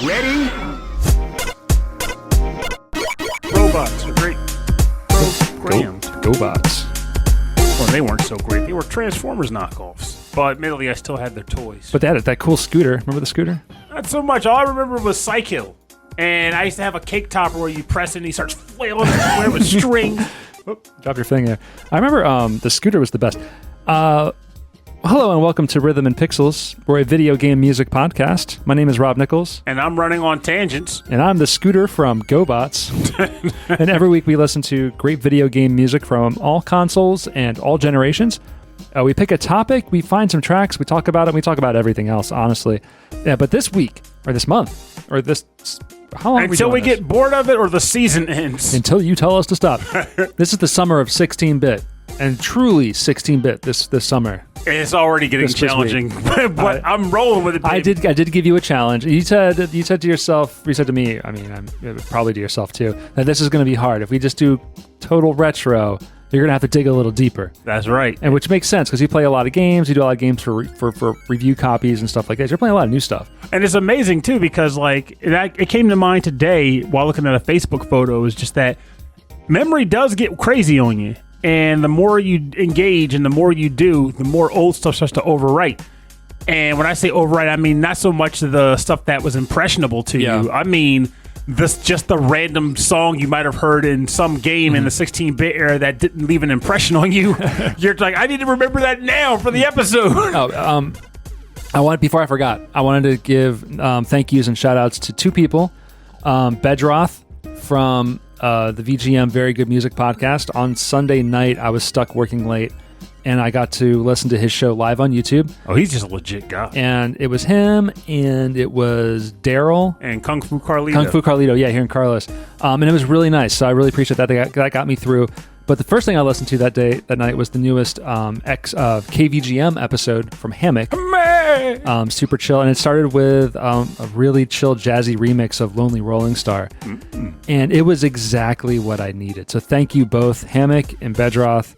Ready? Robots are great. Programmed. GoBots. Well, they weren't so great. They were Transformers knockoffs. But admittedly, I still had their toys. But they had that cool scooter. Remember the scooter? Not so much. All I remember was Psykill. And I used to have a cake topper where you press it and he starts flailing everywhere with string. Drop your thing there. I remember the scooter was the best. Hello and welcome to Rhythm and Pixels. We're a video game music podcast. My name is Rob Nichols. And I'm running on tangents. And I'm the scooter from GoBots. And every week we listen to great video game music from all consoles and all generations. We pick a topic, we find some tracks, we talk about it, and we talk about everything else, honestly. Yeah, but this week, or this month, or this... How long Until we get bored of it or the season ends. Until you tell us to stop. This is the summer of 16-bit. And truly 16-bit this summer. It's already getting challenging, but I'm rolling with it. Baby. I did give you a challenge. You said to yourself, you said to me, I mean, probably to yourself too, that this is going to be hard. If we just do total retro, you're going to have to dig a little deeper. That's right. And which makes sense because you play a lot of games. You do a lot of games for review copies and stuff like that. You're playing a lot of new stuff. And it's amazing too because like it came to mind today while looking at a Facebook photo is just that memory does get crazy on you. And the more you engage and the more you do, the more old stuff starts to overwrite. And when I say overwrite, I mean not so much the stuff that was impressionable to you. I mean just the random song you might have heard in some game in the 16-bit era that didn't leave an impression on you. You're like, I need to remember that now for the episode. Before I forgot, I wanted to give thank yous and shout outs to two people. Bedroth from the VGM Very Good Music podcast. On Sunday night, I was stuck working late, and I got to listen to his show live on YouTube. Oh, he's just a legit guy. And it was him, and it was Darryl. And Kung Fu Carlito. Kung Fu Carlito, yeah, here in Carlos. And it was really nice, so I really appreciate that. That got me through. But the first thing I listened to that night was the newest KVGM episode from Hammock. Super chill. And it started with a really chill, jazzy remix of Lonely Rolling Star. Mm-hmm. And it was exactly what I needed. So thank you both, Hammock and Bedroth.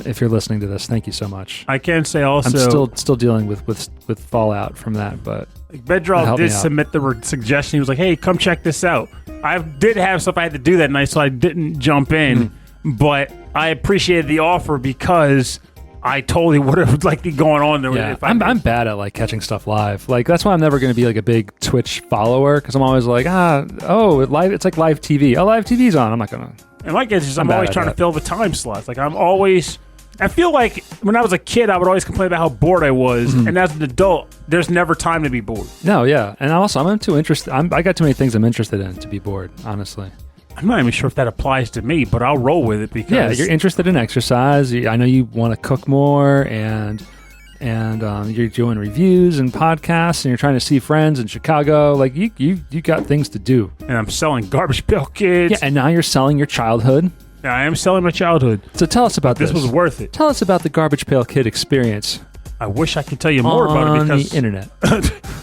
If you're listening to this, thank you so much. I can say also... I'm still dealing with fallout from that, but... Bedroth did submit the suggestion. He was like, hey, come check this out. I did have stuff I had to do that night, so I didn't jump in. Mm-hmm. But I appreciated the offer because I totally would have liked it going on there. Yeah, I'm bad at like catching stuff live. Like that's why I'm never going to be like a big Twitch follower because I'm always like, it's like live TV. Oh, live TV's on. I'm not gonna. And my guess is I'm always trying to fill the time slots. Like I feel like when I was a kid, I would always complain about how bored I was, and as an adult, there's never time to be bored. No, yeah, and also I'm too interested. I got too many things I'm interested in to be bored, honestly. I'm not even sure if that applies to me, but I'll roll with it because... Yeah, you're interested in exercise. I know you want to cook more, and you're doing reviews and podcasts, and you're trying to see friends in Chicago. Like, you got things to do. And I'm selling Garbage Pail Kids. Yeah, and now you're selling your childhood. Yeah, I am selling my childhood. So tell us about this. This was worth it. Tell us about the Garbage Pail Kid experience. I wish I could tell you more about it because... on the internet.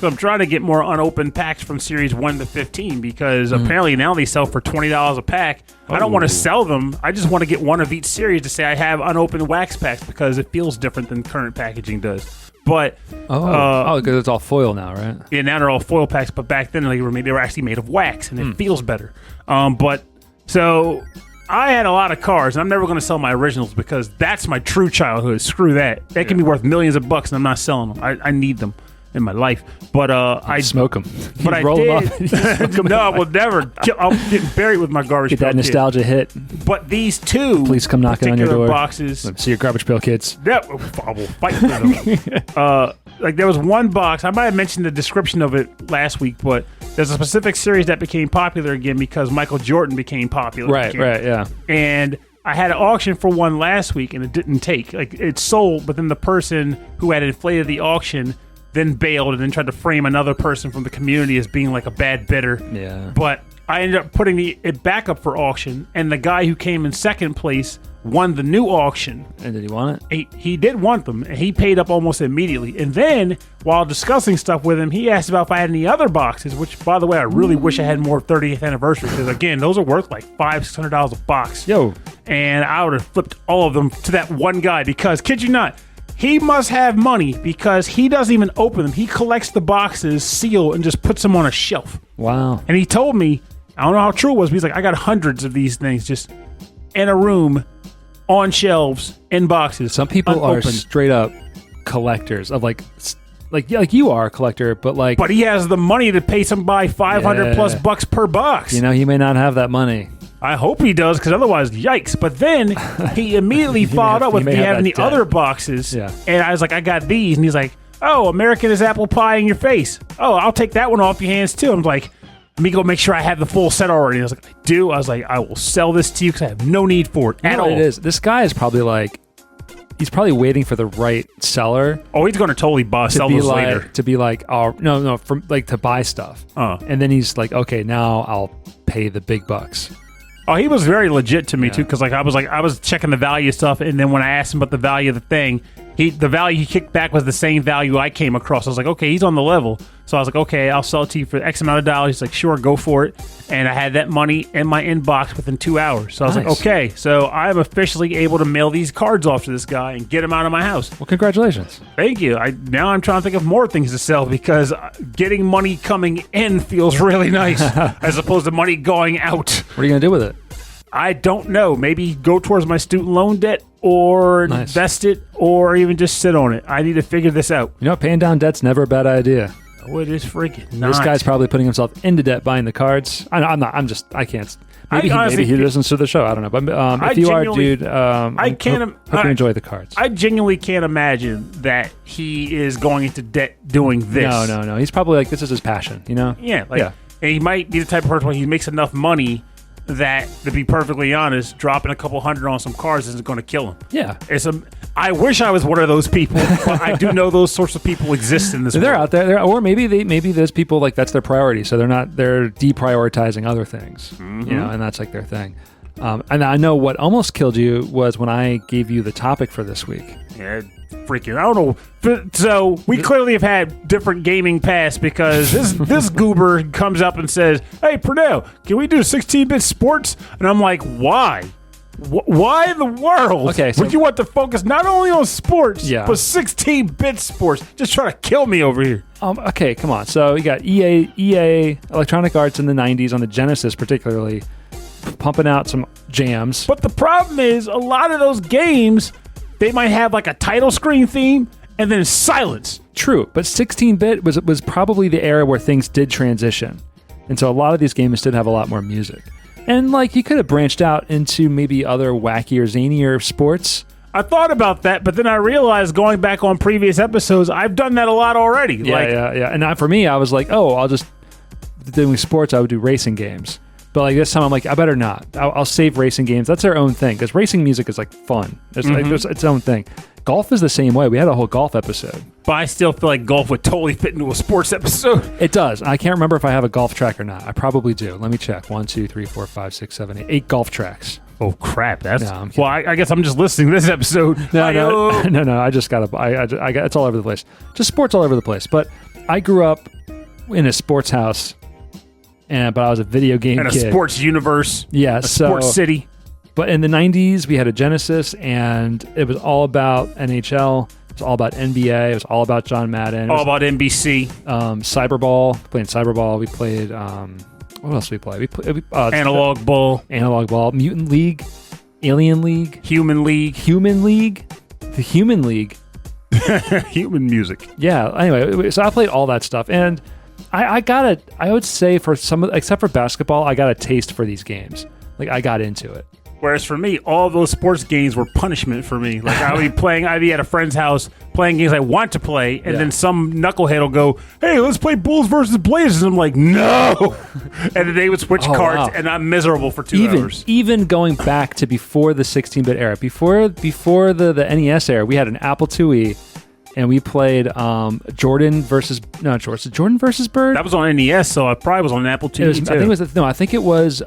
I'm trying to get more unopened packs from Series 1 to 15 because apparently now they sell for $20 a pack. Oh. I don't want to sell them. I just want to get one of each series to say I have unopened wax packs because it feels different than current packaging does. But... because it's all foil now, right? Yeah, now they're all foil packs, but back then they were actually made of wax and it feels better. So... I had a lot of cars, and I'm never going to sell my originals because that's my true childhood. Screw that. That can be worth millions of bucks, and I'm not selling them. I need them in my life. But I smoke them. But I roll did. Them up. No, I will never. I'll get buried with my Garbage Get Pail that nostalgia hit. But these two Please come knocking on your door. Boxes. See your Garbage Pail Kids. Yeah, I will fight for them. Like there was one box. I might have mentioned the description of it last week, but there's a specific series that became popular again because Michael Jordan became popular. Right, yeah. And I had an auction for one last week, and it didn't take. Like it sold, but then the person who had inflated the auction then bailed and then tried to frame another person from the community as being like a bad bidder. Yeah. But I ended up putting it back up for auction, and the guy who came in second place won the new auction. And did he want it? He did want them, and he paid up almost immediately. And then, while discussing stuff with him, he asked about if I had any other boxes, which, by the way, I really wish I had more 30th anniversary, because, again, those are worth like $500-$600 a box. Yo. And I would have flipped all of them to that one guy, because, kid you not, He must have money because he doesn't even open them. He collects the boxes, seal, and just puts them on a shelf. Wow. And he told me, I don't know how true it was, but he's like, I got hundreds of these things just in a room, on shelves, in boxes. Some people unopened. are straight up collectors of like you are a collector, but like. But he has the money to pay somebody $500+ bucks per box. You know, he may not have that money. I hope he does, because otherwise, yikes. But then he immediately followed up with, do you have any other boxes? Yeah. And I was like, I got these. And he's like, oh, American is apple pie in your face. Oh, I'll take that one off your hands, too. I'm like, let me go make sure I have the full set already. And I was like, I do. I was like, I will sell this to you because I have no need for it at all. It is. This guy is probably like, he's probably waiting for the right seller. Oh, he's going to totally sell those later. To be like, oh, no, from like to buy stuff. And then he's like, okay, now I'll pay the big bucks. Oh, he was very legit to me too, because I was checking the value of stuff, and then when I asked him about the value of the thing, the value he kicked back was the same value I came across. I was like, okay, he's on the level. So I was like, okay, I'll sell it to you for X amount of dollars. He's like, sure, go for it. And I had that money in my inbox within 2 hours. So I was like, okay, so I'm officially able to mail these cards off to this guy and get them out of my house. Well, congratulations. Thank you. Now I'm trying to think of more things to sell, because getting money coming in feels really nice as opposed to money going out. What are you going to do with it? I don't know. Maybe go towards my student loan debt, or invest it, or even just sit on it. I need to figure this out. You know, paying down debt's never a bad idea. Oh, it is freaking not. This guy's probably putting himself into debt buying the cards. I'm not. I can't. Maybe he listens to the show. I don't know. But if you are, dude, I hope you enjoy the cards. I genuinely can't imagine that he is going into debt doing this. No. He's probably like, this is his passion, you know? Yeah. And he might be the type of person where he makes enough money that, to be perfectly honest, dropping a couple hundred on some cars isn't going to kill him. Yeah. I wish I was one of those people, but I do know those sorts of people exist in this world. They're out there. Or maybe those people, like, that's their priority, so they're deprioritizing other things, you know, and that's like their thing. And I know what almost killed you was when I gave you the topic for this week. Yeah, freaking, I don't know. So we clearly have had different gaming pasts, because this goober comes up and says, hey, Purdue, can we do 16-bit sports? And I'm like, why? Why in the world would you want to focus not only on sports, but 16-bit sports? Just trying to kill me over here. Okay, come on. So you got EA, Electronic Arts in the 90s, on the Genesis particularly, pumping out some jams. But the problem is, a lot of those games, they might have like a title screen theme and then silence. True, but 16-bit was probably the era where things did transition. And so a lot of these games did have a lot more music. And like, he could have branched out into maybe other wackier, zanier sports. I thought about that, but then I realized, going back on previous episodes, I've done that a lot already. Yeah. And for me, I was like, I'll just, doing sports, I would do racing games. But like this time, I'm like, I better not. I'll save racing games. That's their own thing, because racing music is like fun. There's its own thing. Golf is the same way. We had a whole golf episode. But I still feel like golf would totally fit into a sports episode. It does. I can't remember if I have a golf track or not. I probably do. Let me check. 1, 2, 3, 4, 5, 6, 7, 8. 8 golf tracks. Oh, crap. Well, I guess I'm just listening to this episode. No. I just got to. It's all over the place. Just sports all over the place. But I grew up in a sports house, but I was a video game kid. A sports universe. Yeah. Sports city. But in the 90s, we had a Genesis, and it was all about NHL. It was all about NBA. It was all about John Madden. All about NBC. Cyberball. Playing Cyberball. We played... what else did we play? We played Analog Ball. Mutant League. Alien League. Human League. The Human League. Human music. Yeah. Anyway, so I played all that stuff. And I would say for except for basketball, I got a taste for these games. Like, I got into it. Whereas for me, all of those sports games were punishment for me. Like, I'd be at a friend's house playing games I want to play, and then some knucklehead will go, hey, let's play Bulls versus Blazers. And I'm like, no! And then they would switch cards, and I'm miserable for 2 hours. Even going back to before the 16-bit era, before the NES era, we had an Apple IIe, and we played Jordan versus Bird. That was on NES, so I probably was on an Apple IIe too. I think it was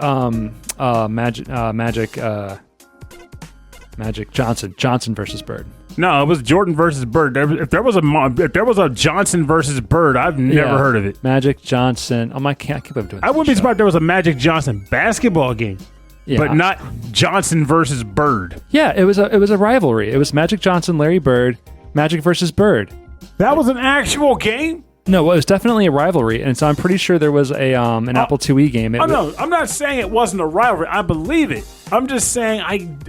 Magic Johnson versus Bird. No, it was Jordan versus Bird. If there was a Johnson versus Bird, I've never heard of it. Magic Johnson. I can't keep up doing. I wouldn't be surprised if there was a Magic Johnson basketball game. Yeah. But not Johnson versus Bird. Yeah, it was a rivalry. It was Magic Johnson, Larry Bird. Magic versus Bird. That was an actual game? No, it was definitely a rivalry, and so I'm pretty sure there was a an Apple IIe game. No, I'm not saying it wasn't a rivalry. I believe it. I'm just saying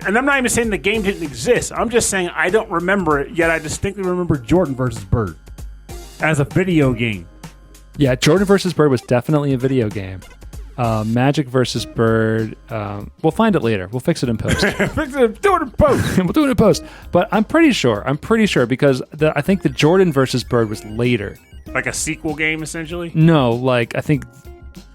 and I'm not even saying the game didn't exist. I'm just saying I don't remember it, yet I distinctly remember Jordan versus Bird as a video game. Yeah, Jordan versus Bird was definitely a video game. Magic versus Bird, we'll find it later. We'll fix it in post. Do it in post. We'll do it in post. But I'm pretty sure because I think the Jordan versus Bird was later. Like a sequel game, essentially? No, like I think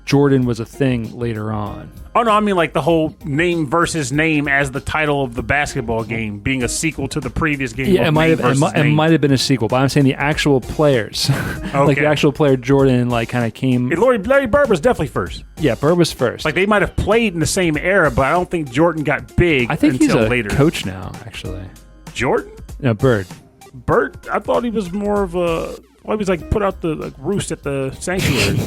Jordan was a thing later on. Oh, no, I mean like the whole name versus name as the title of the basketball game being a sequel to the previous game. Yeah, it might have been a sequel, but I'm saying the actual players. Okay. Like the actual player Jordan like kind of came... Larry Bird was definitely first. Yeah, Bird was first. Like they might have played in the same era, but I don't think Jordan got big I think until he's a later. coach now, actually. Jordan? No, Bird. Bird? I thought he was more of a... Well, he was like put out the roost at the sanctuary.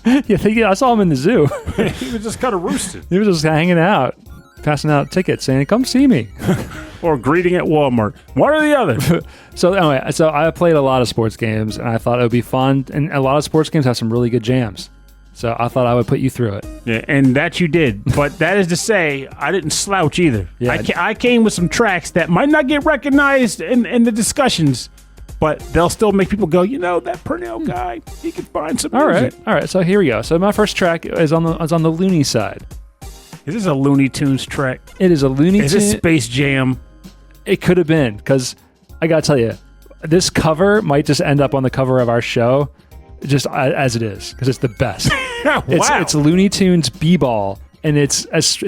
Yeah, I saw him in the zoo. He was just kind of roosted. He was just hanging out, passing out tickets, saying, "Come see me," or greeting at Walmart. One or the other. So anyway, I played a lot of sports games, and I thought it would be fun. And a lot of sports games have some really good jams. So I thought I would put you through it. Yeah, and that you did. But that is to say, I didn't slouch either. Yeah, I came with some tracks that might not get recognized in the discussions. But they'll still make people go, that Purnell guy, he can find some music. All right. So here we go. So my first track is on the Looney side. Is this a Looney Tunes track? It is a Looney Tunes. Is this Space Jam? It could have been, because I got to tell you, this cover might just end up on the cover of our show, just as it is, because it's the best. Wow. It's Looney Tunes B-Ball, and it's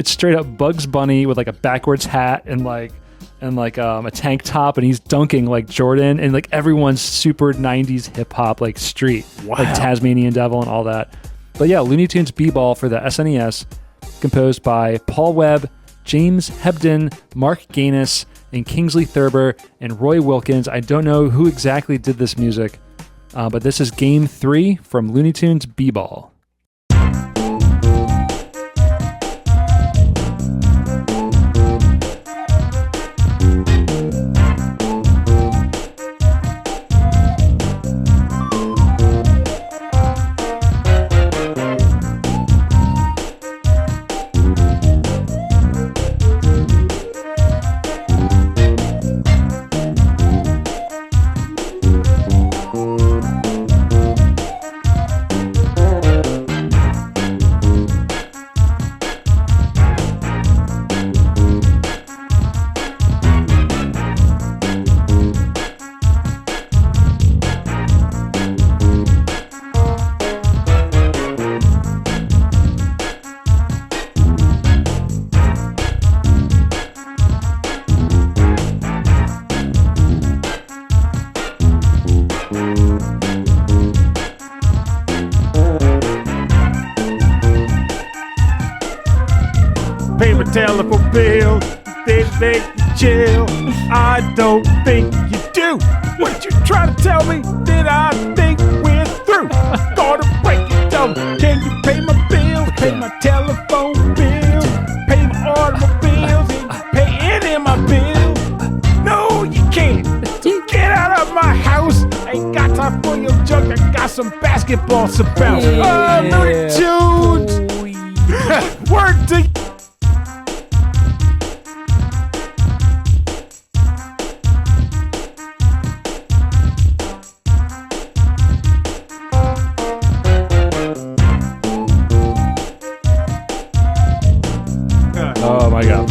straight up Bugs Bunny with like a backwards hat and a tank top, and he's dunking like Jordan, and like everyone's super 90s hip-hop like street. Wow. Like Tasmanian Devil and all that. But yeah, Looney Tunes B-Ball for the SNES, composed by Paul Webb, James Hebdon, Mark Ganus, and Kingsley Thurber, and Roy Wilkins. I don't know who exactly did this music, but this is Game 3 from Looney Tunes B-Ball. Pay my telephone bill, they make you chill. I don't think you do. What you trying to tell me? Did I think we're through? Gonna break it down. Can you pay my bills? Pay my telephone bills, pay my automobiles, and you pay any of my bills? No, you can't. Get out of my house. Ain't got time for your junk. I got some basketball to bounce. Oh, Looney Tunes. Word to Oh my God.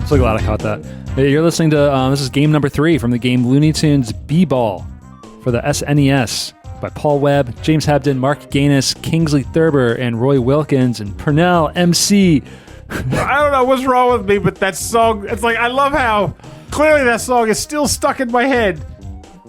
So glad I caught that. Hey, you're listening to, this is game number 3 from the game Looney Tunes B-Ball for the SNES by Paul Webb, James Hebdon, Mark Ganus, Kingsley Thurber, and Roy Wilkins, and Purnell MC. I don't know what's wrong with me, but that song, it's like, I love how clearly that song is still stuck in my head.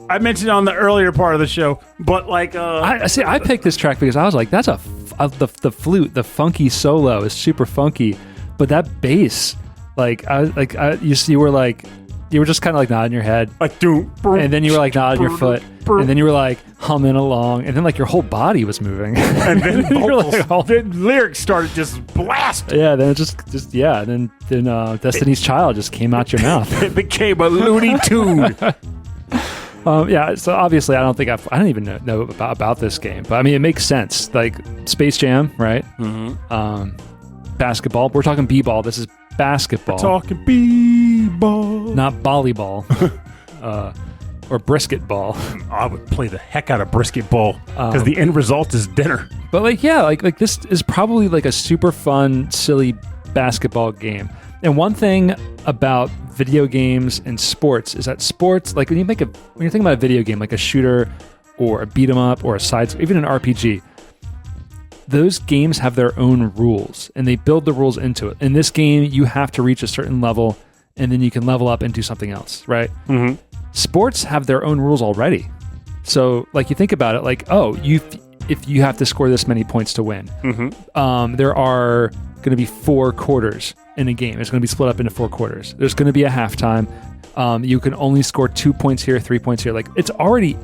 I mentioned it on the earlier part of the show, but like... I picked this track because I was like, that's the flute, the funky solo is super funky, but that bass... you were like, you were just kind of like nodding your head. Like, dude. And then you were like nodding your foot. And then you were like humming along. And then like your whole body was moving. And then vocals, like, oh. the lyrics started just blasting. Yeah, then it just yeah. And then Destiny's Child just came out your mouth. It became a Looney Tune. Yeah, so obviously I don't even know about this game. But I mean, it makes sense. Like Space Jam, right? Mm-hmm. Basketball. We're talking b-ball. This is basketball. We're talking b-ball. Not volleyball. Or brisket ball. I would play the heck out of brisket ball because the end result is dinner. But like, yeah, like this is probably like a super fun, silly basketball game. And one thing about video games and sports is that sports, like when you're thinking about a video game, like a shooter or a beat 'em up or even an RPG, those games have their own rules and they build the rules into it. In this game, you have to reach a certain level and then you can level up and do something else, right? Mm-hmm. Sports have their own rules already. So like you think about it, like, if you have to score this many points to win, there are going to be 4 quarters in a game. It's going to be split up into 4 quarters. There's going to be a halftime. You can only score 2 points here, 3 points here. Like it's already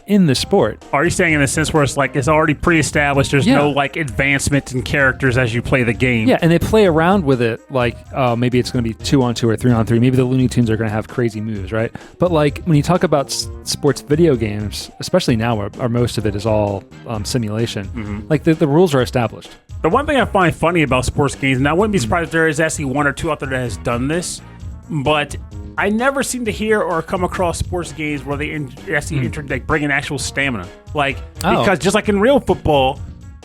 in the sport. Are you saying in a sense where it's like it's already pre-established? There's no like advancement in characters as you play the game. Yeah, and they play around with it. Like maybe it's going to be 2-on-2 or 3-on-3. Maybe the Looney Tunes are going to have crazy moves, right? But like when you talk about sports video games, especially now where most of it is all simulation, like the rules are established. The one thing I find funny about sports games, and I wouldn't be surprised if there is actually 1 or 2 out there that has done this, but I never seem to hear or come across sports games where they actually bring in actual stamina. Because just like in real football,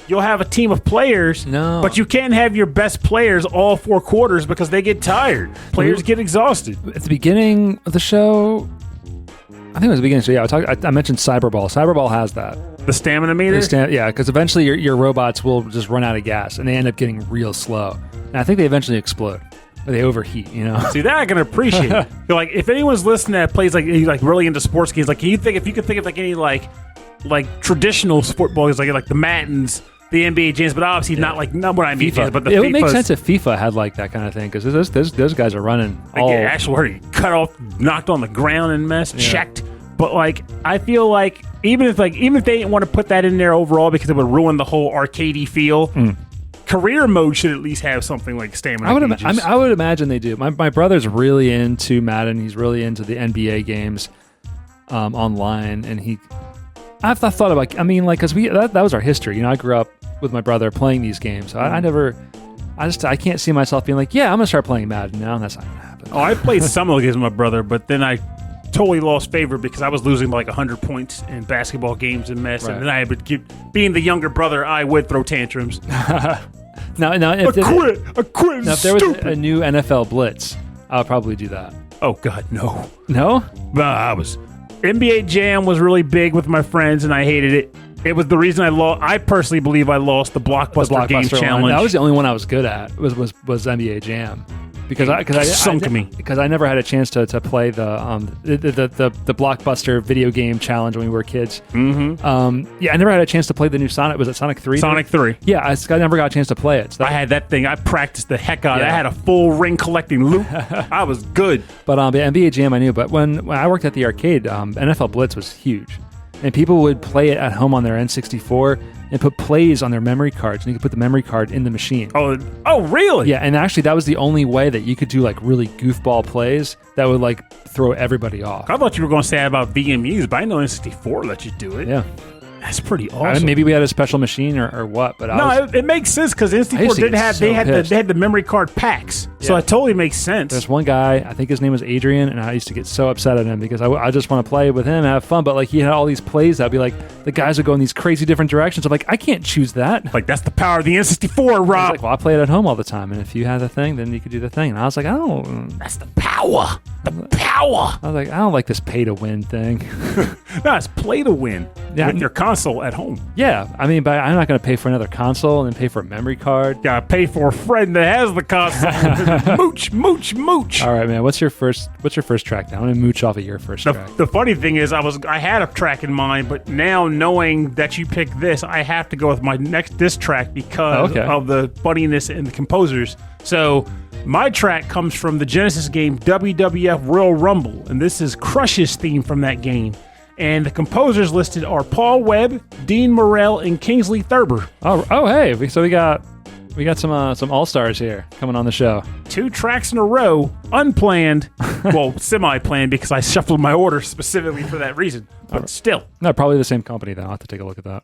you'll have a team of players, but you can't have your best players all 4 quarters because they get tired. Players get exhausted. At the beginning of the show, I think it was the beginning. So yeah, I mentioned Cyberball. Cyberball has that. The stamina meter? Yeah, because eventually your robots will just run out of gas and they end up getting real slow. And I think they eventually explode. Or they overheat, you know. See, that I can appreciate. Like, if anyone's listening that plays like really into sports games, like, if you could think of like any like traditional football games, like the Maddens, the NBA jams, but obviously not what I mean. FIFA. But it would make sense if FIFA had like that kind of thing because those guys are running all actually cut off, knocked on the ground and checked. But like, I feel like even if they didn't want to put that in there overall because it would ruin the whole arcadey feel. Career mode should at least have something like stamina. I would imagine they do. My brother's really into Madden. He's really into the NBA games online, and I've thought about. I mean, like, because that was our history. You know, I grew up with my brother playing these games. So I can't see myself being like, yeah, I'm gonna start playing Madden now. That's not gonna happen. I played some of the games with my brother, but then I totally lost favor because I was losing like 100 points in basketball games and mess, and then I would being the younger brother, I would throw tantrums. Now, I quit. Now, if there was a new NFL Blitz, I would probably do that. Oh God, no. No? NBA Jam was really big with my friends, and I hated it. It was the reason I lost. I personally believe I lost the Blockbuster Game Challenge. That was the only one I was good at. Was NBA Jam. Because I never had a chance to play the Blockbuster video game challenge when we were kids. Mm-hmm. I never had a chance to play the new Sonic. Was it Sonic 3? Sonic 3. Yeah, I never got a chance to play it. So I had that thing. I practiced the heck out of it. I had a full ring collecting loop. I was good. But NBA Jam I knew. But when I worked at the arcade, NFL Blitz was huge. And people would play it at home on their N64 and put plays on their memory cards, and you could put the memory card in the machine. Oh, really? Yeah, and actually that was the only way that you could do like really goofball plays that would like throw everybody off. I thought you were going to say about VMUs, but I know N64 let you do it. Yeah. That's pretty awesome. Maybe we had a special machine or what, but it makes sense because N64 did have they had the memory card packs, so it totally makes sense. There's one guy, I think his name was Adrian, and I used to get so upset at him because I just want to play with him and have fun, but like he had all these plays that'd be like the guys would go in these crazy different directions. I'm like, I can't choose that. Like that's the power of the N64, Rob. Like, well, I play it at home all the time, and if you had the thing, then you could do the thing. And I was like, that's the power. The power. I was like, I don't like this pay to win thing. No, it's play to win with your console at home. Yeah, I mean, but I'm not going to pay for another console and then pay for a memory card. Gotta pay for a friend that has the console. mooch. All right, man. What's your first track now? I'm gonna mooch off of your first track. The funny thing is, I had a track in mind, but now knowing that you picked this, I have to go with my next diss track because of the funniness and the composers. So My track comes from the Genesis game WWF Royal Rumble, and this is Crush's theme from that game. And the composers listed are Paul Webb, Dean Morrell, and Kingsley Thurber. Oh, hey! So we got some all-stars here coming on the show. 2 tracks in a row, unplanned. Well, semi-planned because I shuffled my order specifically for that reason. But still. No, probably the same company, though. I'll have to take a look at that.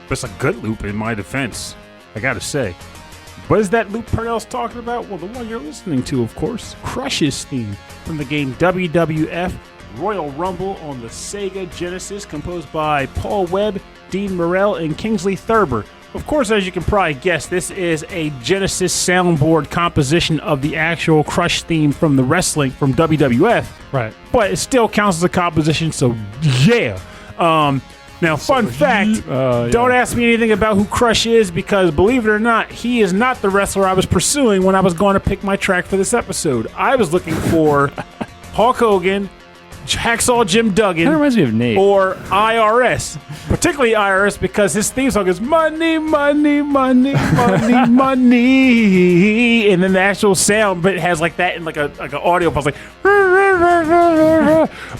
It's a good loop in my defense, I gotta say. What is that loop Purnell's talking about? Well, the one you're listening to, of course. Crush's theme from the game WWF Royal Rumble on the Sega Genesis, composed by Paul Webb, Dean Morrell, and Kingsley Thurber. Of course, as you can probably guess, this is a Genesis soundboard composition of the actual Crush theme from the wrestling from WWF. Right. But it still counts as a composition, so yeah. Now, fun fact, don't ask me anything about who Crush is because, believe it or not, he is not the wrestler I was pursuing when I was going to pick my track for this episode. I was looking for Hulk Hogan, Hacksaw Jim Duggan, that reminds me of Nate, or IRS. Particularly IRS because his theme song is money, money, money, money, money, and then the actual sound, but it has like that in like an audio pulse, like.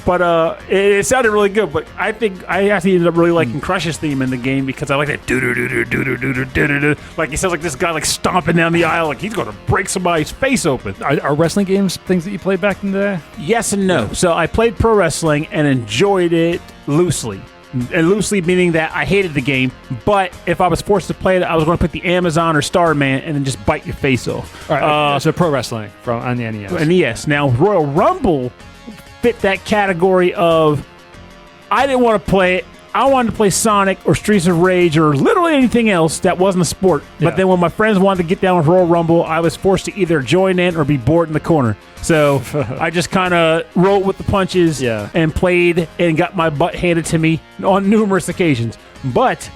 But it sounded really good. But I think I actually ended up really liking Crush's theme in the game because I like that do do do do do do do do do. Like he sounds like this guy like stomping down the aisle, like he's going to break somebody's face open. Are wrestling games things that you played back in the day? Yes and no. So I played pro wrestling and enjoyed it loosely. And loosely meaning that I hated the game, but if I was forced to play it, I was going to put the Amazon or Starman and then just bite your face off. All right, so pro wrestling on the NES. NES. Now, Royal Rumble fit that category of I didn't want to play it. I wanted to play Sonic or Streets of Rage or literally anything else that wasn't a sport. Yeah. But then when my friends wanted to get down with Royal Rumble, I was forced to either join in or be bored in the corner. So I just kind of rolled with the punches and played and got my butt handed to me on numerous occasions. But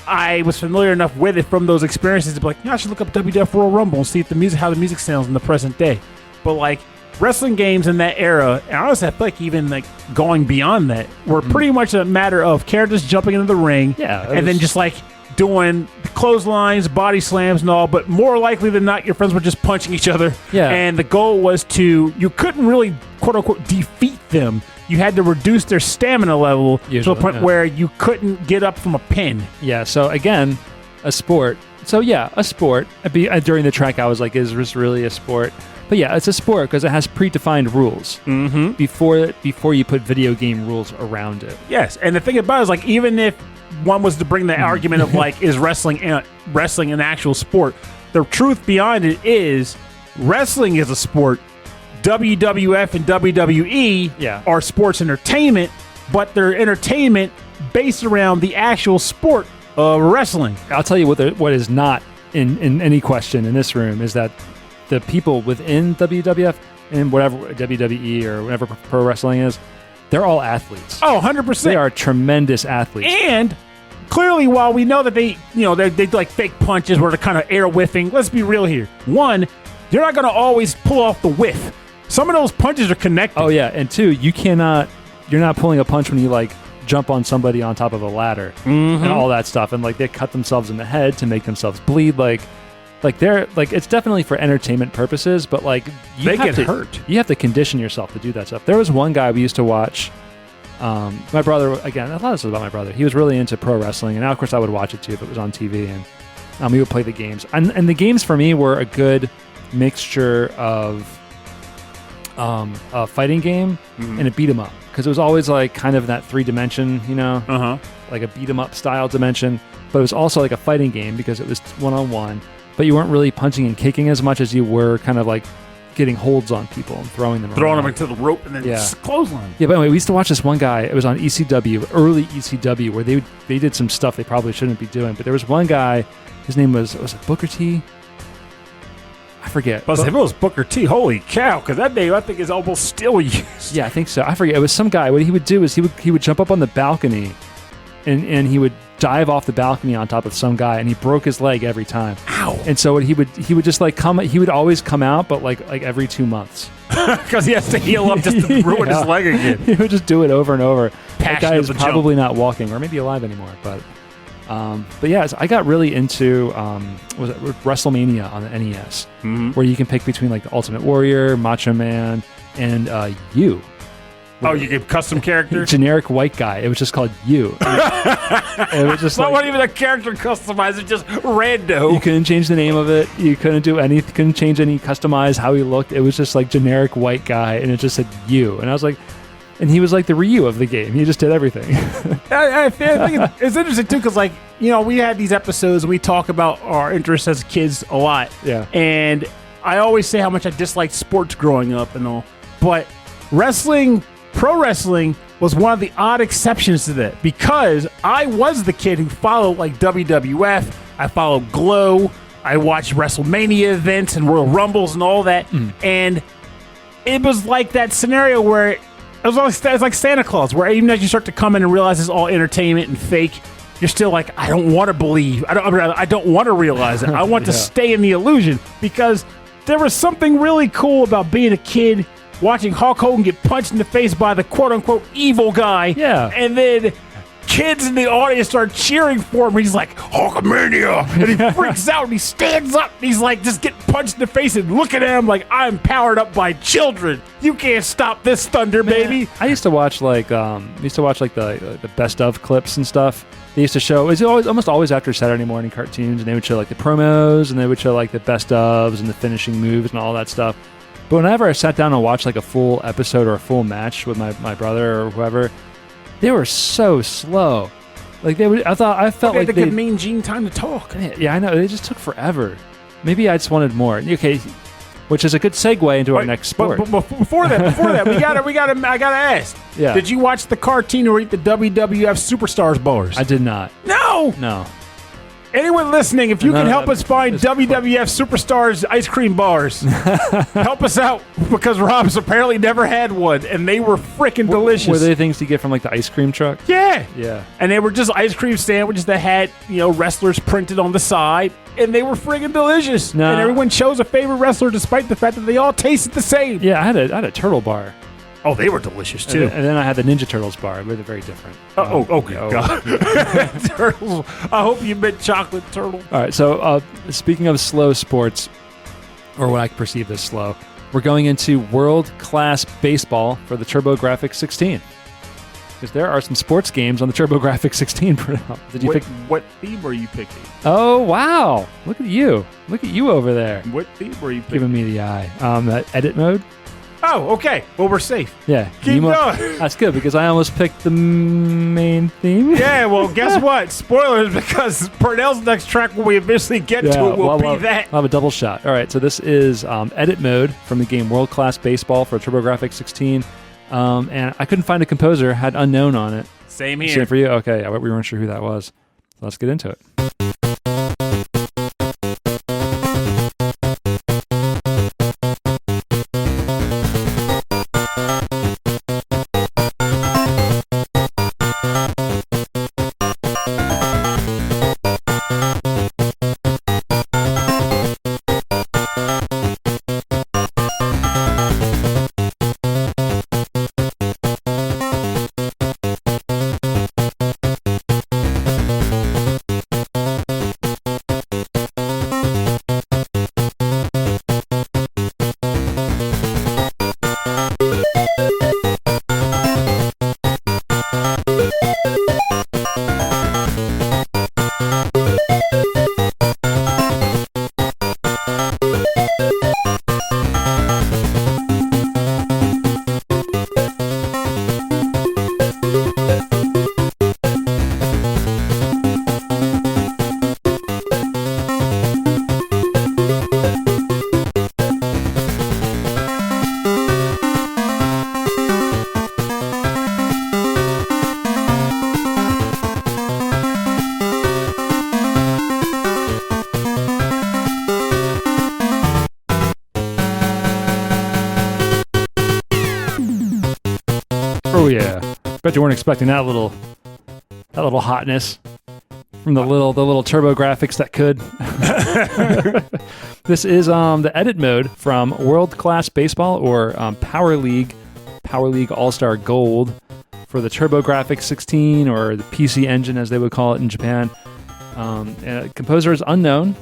I was familiar enough with it from those experiences to be like, I should look up WWF Royal Rumble and see if how the music sounds in the present day. But like wrestling games in that era, and honestly, I feel like even like going beyond that, were pretty much a matter of characters jumping into the ring, and then just like doing clotheslines, body slams, and all. But more likely than not, your friends were just punching each other. Yeah. And the goal was you couldn't really quote unquote defeat them. You had to reduce their stamina level to a point where you couldn't get up from a pin. Yeah. So again, a sport. So yeah, a sport. During the track, I was like, is this really a sport? But yeah, it's a sport because it has predefined rules before you put video game rules around it. Yes, and the thing about it is, like, even if one was to bring the argument of, like, is wrestling an actual sport, the truth behind it is wrestling is a sport. WWF and WWE are sports entertainment, but they're entertainment based around the actual sport of wrestling. I'll tell you what is not in any question in this room is that the people within WWF and whatever WWE or whatever pro wrestling is, they're all athletes. Oh, 100%. They are tremendous athletes. And clearly, while we know that they do like fake punches where they're kind of air whiffing, let's be real here. One, you're not going to always pull off the whiff. Some of those punches are connected. Oh, yeah. And two, you're not pulling a punch when you like jump on somebody on top of a ladder and all that stuff. And like they cut themselves in the head to make themselves bleed. Like they're like it's definitely for entertainment purposes, but like they get hurt. You have to condition yourself to do that stuff. There was one guy we used to watch. My brother, again, a lot of this is about my brother. He was really into pro wrestling, and now of course I would watch it too if it was on TV, and we would play the games. And the games for me were a good mixture of a fighting game and a beat 'em up, because it was always like kind of that 3-dimension, like a beat 'em up style dimension, but it was also like a fighting game because it was 1-on-1, but you weren't really punching and kicking as much as you were kind of like getting holds on people and throwing them into the rope and then just clothesline. Yeah, but anyway, we used to watch this one guy. It was on ECW, early ECW, where they did some stuff they probably shouldn't be doing. But there was one guy, his name was it Booker T? I forget. If it was Booker T, holy cow, because that name I think is almost still used. Yeah, I think so. I forget. It was some guy. What he would do is he would jump up on the balcony and he would dive off the balcony on top of some guy, and he broke his leg every time. Ow! And so he would just like he would always come out, but like every 2 months, because he has to heal up just to ruin his leg again. He would just do it over and over. That guy is probably jump. not walking or maybe alive anymore, but yeah, I got really into was it WrestleMania on the NES, where you can pick between like the Ultimate Warrior, Macho Man, and you. Oh, you get custom characters? Generic white guy. It was just called you. It was just not even a character customized. It's just rando. You couldn't change the name of it. You couldn't do anything. Couldn't change any customize how he looked. It was just like generic white guy, and it just said you. And I was like, and he was like the Ryu of the game. He just did everything. I think it's interesting too, because like we had these episodes and we talk about our interests as kids a lot. Yeah. And I always say how much I disliked sports growing up and all, but pro wrestling was one of the odd exceptions to that, because I was the kid who followed like WWF, I followed Glow, I watched WrestleMania events and Royal Rumbles and all that, and it was like that scenario where it was like Santa Claus, where even as you start to come in and realize it's all entertainment and fake, you're still like, I don't want to believe, I don't want to realize it, I want to stay in the illusion, because there was something really cool about being a kid watching Hulk Hogan get punched in the face by the quote-unquote evil guy. Yeah. And then kids in the audience start cheering for him. He's like, Hulkamania! And he freaks out and he stands up. And he's like, just getting punched in the face and looking at him like, I'm powered up by children. You can't stop this thunder, baby. I used to watch like the best of clips and stuff. They used to show, it was almost always after Saturday morning cartoons, and they would show like the promos, and they would show like the best ofs and the finishing moves and all that stuff. But whenever I sat down and watched like a full episode or a full match with my brother or whoever, they were so slow. Like I felt like they could Mean Gene time to talk. Yeah, I know. They just took forever. Maybe I just wanted more. Okay, which is a good segue into our next sport. But before that, I gotta ask. Yeah. Did you watch the cartoon or eat the WWF Superstars bars? I did not. No. Anyone listening, if you can help us find WWF Superstars ice cream bars, help us out, because Rob's apparently never had one, and they were freaking delicious. Were they things you get from like the ice cream truck? Yeah. And they were just ice cream sandwiches that had, wrestlers printed on the side, and they were friggin' delicious. And everyone chose a favorite wrestler despite the fact that they all tasted the same. Yeah, I had a turtle bar. Oh, they were delicious too. And then I had the Ninja Turtles bar. They're very different. Okay, God. Turtles. I hope you meant chocolate turtle. All right, so speaking of slow sports, or what I perceive as slow, we're going into world-class baseball for the TurboGrafx 16. Because there are some sports games on the TurboGrafx 16. Did you pick? What theme are you picking? Oh, wow. Look at you. Look at you over there. What theme are you picking? Giving me the eye. That edit mode? Oh, okay. Well, we're safe. Yeah. Keep going. That's good, because I almost picked the main theme. Yeah, well, guess what? Spoilers, because Purnell's next track, when we eventually get to it, will be that. I'll have a double shot. All right, so this is edit mode from the game World Class Baseball for TurboGrafx 16. And I couldn't find a composer, had Unknown on it. Same here. Same for you? Okay, we weren't sure who that was. So let's get into it. Bet you weren't expecting that little hotness from the little TurboGrafx that could. This is the edit mode from World Class Baseball or Power League All-Star Gold for the TurboGrafx 16 or the PC Engine as they would call it in Japan. Composer is unknown,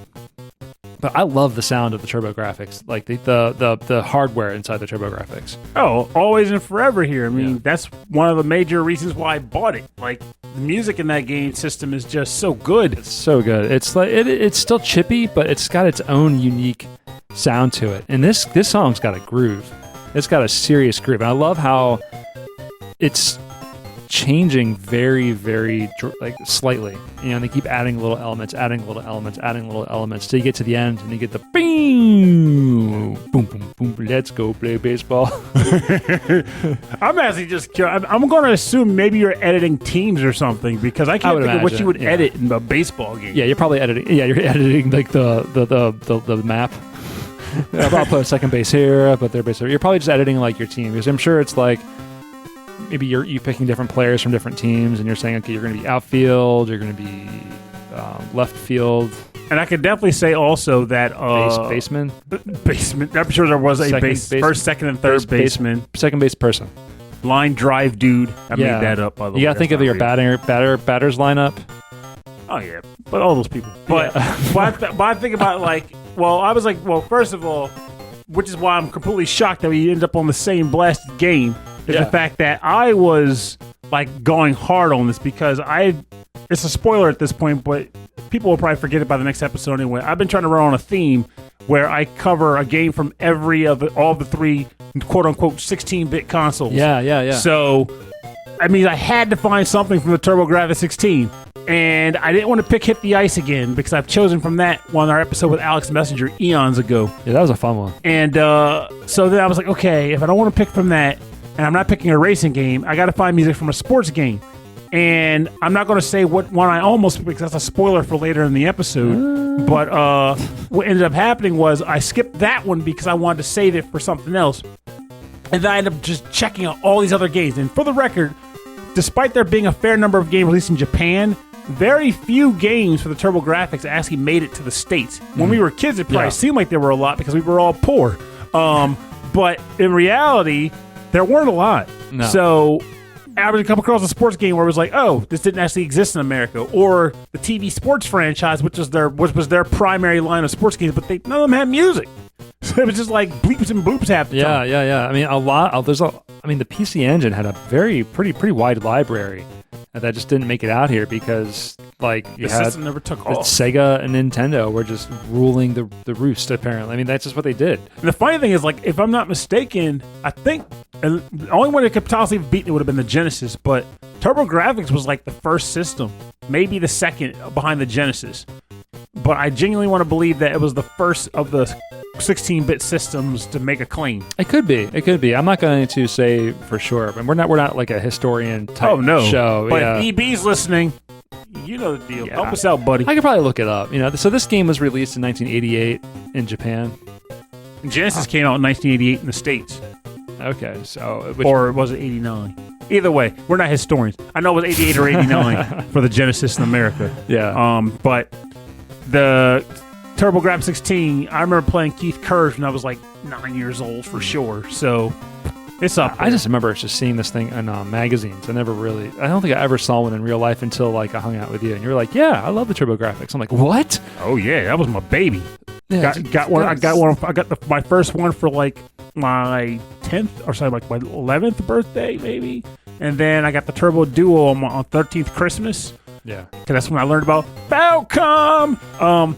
but I love the sound of the TurboGrafx, like the hardware inside the TurboGrafx. Oh, always and forever here. I mean, that's one of the major reasons why I bought it. Like, the music in that game system is just so good. It's so good. It's like it's still chippy, but it's got its own unique sound to it. And this song's got a groove. It's got a serious groove. And I love how it's changing very, very like slightly. You know, and they keep adding little elements till you get to the end and you get the boom, boom, boom, boom. Let's go play baseball. I'm actually just I'm going to assume maybe you're editing teams or something because I can't think of what you would edit in a baseball game. Yeah, you're probably editing. Yeah, you're editing like the map. I'll put second base here, I'll put third base here. You're probably just editing like your team because I'm sure it's like maybe you're picking different players from different teams and you're saying, okay, you're going to be outfield, you're going to be left field. And I could definitely say also that baseman. I'm sure there was a first, second, and third baseman. Second base person. Line drive dude. I made that up, by the way. You got to think of your batter's lineup. Oh, yeah. But all those people. But, but I think about first of all, which is why I'm completely shocked that we ended up on the same blasted game, is the fact that I was like going hard on this because it's a spoiler at this point, but people will probably forget it by the next episode anyway. I've been trying to run on a theme where I cover a game from all the three quote unquote 16-bit consoles. Yeah. So, I mean, I had to find something from the TurboGrafx 16. And I didn't want to pick Hit the Ice again because I've chosen from that one, our episode with Alex Messenger eons ago. Yeah, that was a fun one. And so then I was like, okay, if I don't want to pick from that, and I'm not picking a racing game, I got to find music from a sports game. And I'm not going to say what one I almost picked because that's a spoiler for later in the episode. But what ended up happening was I skipped that one because I wanted to save it for something else. And then I ended up just checking out all these other games. And for the record, despite there being a fair number of games released in Japan, very few games for the TurboGrafx actually made it to the States. When we were kids, it probably seemed like there were a lot because we were all poor. But in reality, there weren't a lot. No. So I would come across a sports game where it was like, oh, this didn't actually exist in America. Or the TV sports franchise, which was their primary line of sports games, but none of them had music. So it was just like bleeps and bloops half the time. Yeah. I mean, the PC Engine had a pretty wide library that just didn't make it out here because the system never took off. Sega and Nintendo were just ruling the roost, apparently. I mean, that's just what they did. And the funny thing is, like, if I'm not mistaken, I think the only one that could possibly have beaten it would have been the Genesis, but TurboGrafx was like the first system, maybe the second behind the Genesis. But I genuinely want to believe that it was the first of the 16-bit systems to make a claim. It could be. I'm not going to say for sure, but we're not like a historian type show. But if EB's listening, you know the deal. Help us out, buddy. I could probably look it up. So this game was released in 1988 in Japan. And Genesis came out in 1988 in the States. Okay, so or was it 89? Either way, we're not historians. I know it was 88 or 89 for the Genesis in America. Yeah. But the TurboGrafx 16, I remember playing Keith Kurz when I was like 9 years old for sure. So it's up there. I just remember just seeing this thing in magazines. I don't think I ever saw one in real life until like I hung out with you and you were like, yeah, I love the TurboGrafx. I'm like, what? Oh yeah, that was my baby. Yeah, got one. I got my first one for like my 10th or something, like my 11th birthday maybe. And then I got the Turbo Duo on 13th Christmas. Yeah, because that's when I learned about Falcom.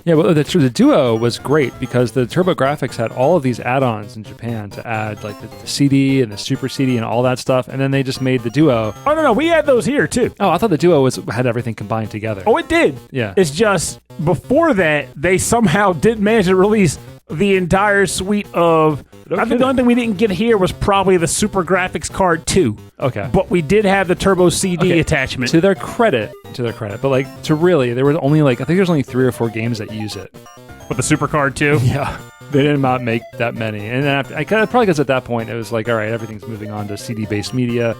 The Duo was great because the TurboGrafx had all of these add-ons in Japan to add like the CD and the Super CD and all that stuff, and then they just made the Duo. Oh no, we had those here too. Oh, I thought the Duo had everything combined together. Oh, it did. Yeah, it's just before that they somehow didn't manage to release the entire suite of. I think the only thing we didn't get here was probably the Super Graphics Card 2. Okay. But we did have the Turbo CD attachment. To their credit, but like there was only I think there's only 3 or 4 games that use it. With the Super Card 2? Yeah. They did not make that many. And then probably because at that point it was like, all right, everything's moving on to CD-based media.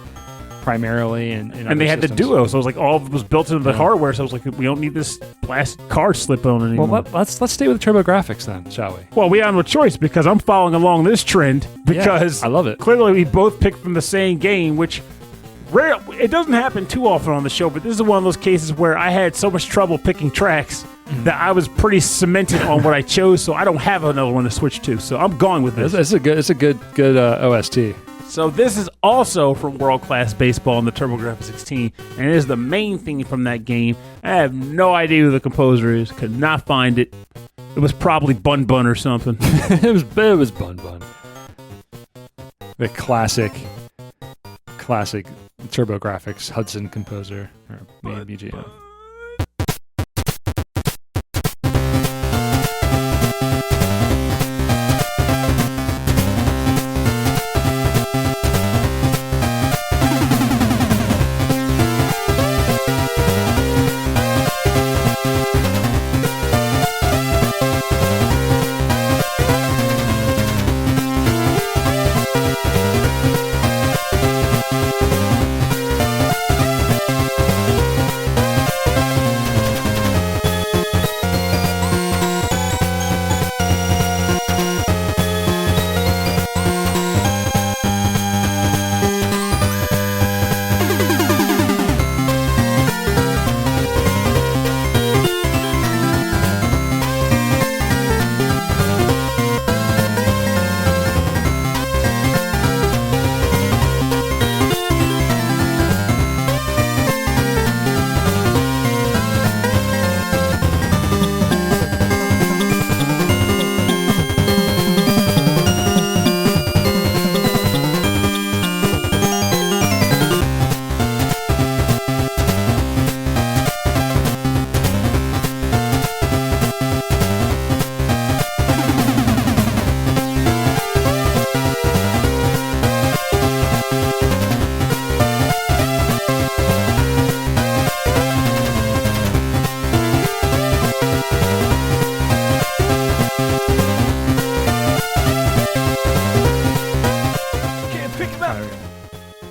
primarily, and they had the Duo, so it was like all of it was built into the hardware. So I was like, we don't need this plastic card slip on anymore. Well, let's stay with TurboGrafx then, shall we? Well, we have no choice because I'm following along this trend because I love it. Clearly, we both picked from the same game, which it doesn't happen too often on the show. But this is one of those cases where I had so much trouble picking tracks that I was pretty cemented on what I chose. So I don't have another one to switch to. So I'm going with this. It's a good OST. So this is also from World Class Baseball on the TurboGrafx 16, and it is the main thing from that game. I have no idea who the composer is. Could not find it. It was probably Bun Bun or something. it was Bun Bun. The classic TurboGrafx Hudson composer or BGM.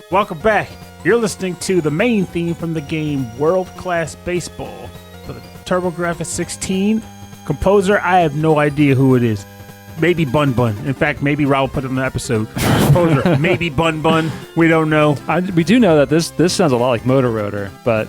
Welcome back. You're listening to the main theme from the game World Class Baseball for the TurboGrafx 16. Composer, I have no idea who it is. Maybe Bun Bun. In fact, maybe Raul put it in the episode. Composer, maybe Bun Bun. We don't know. We do know that this sounds a lot like Motor Rotor, but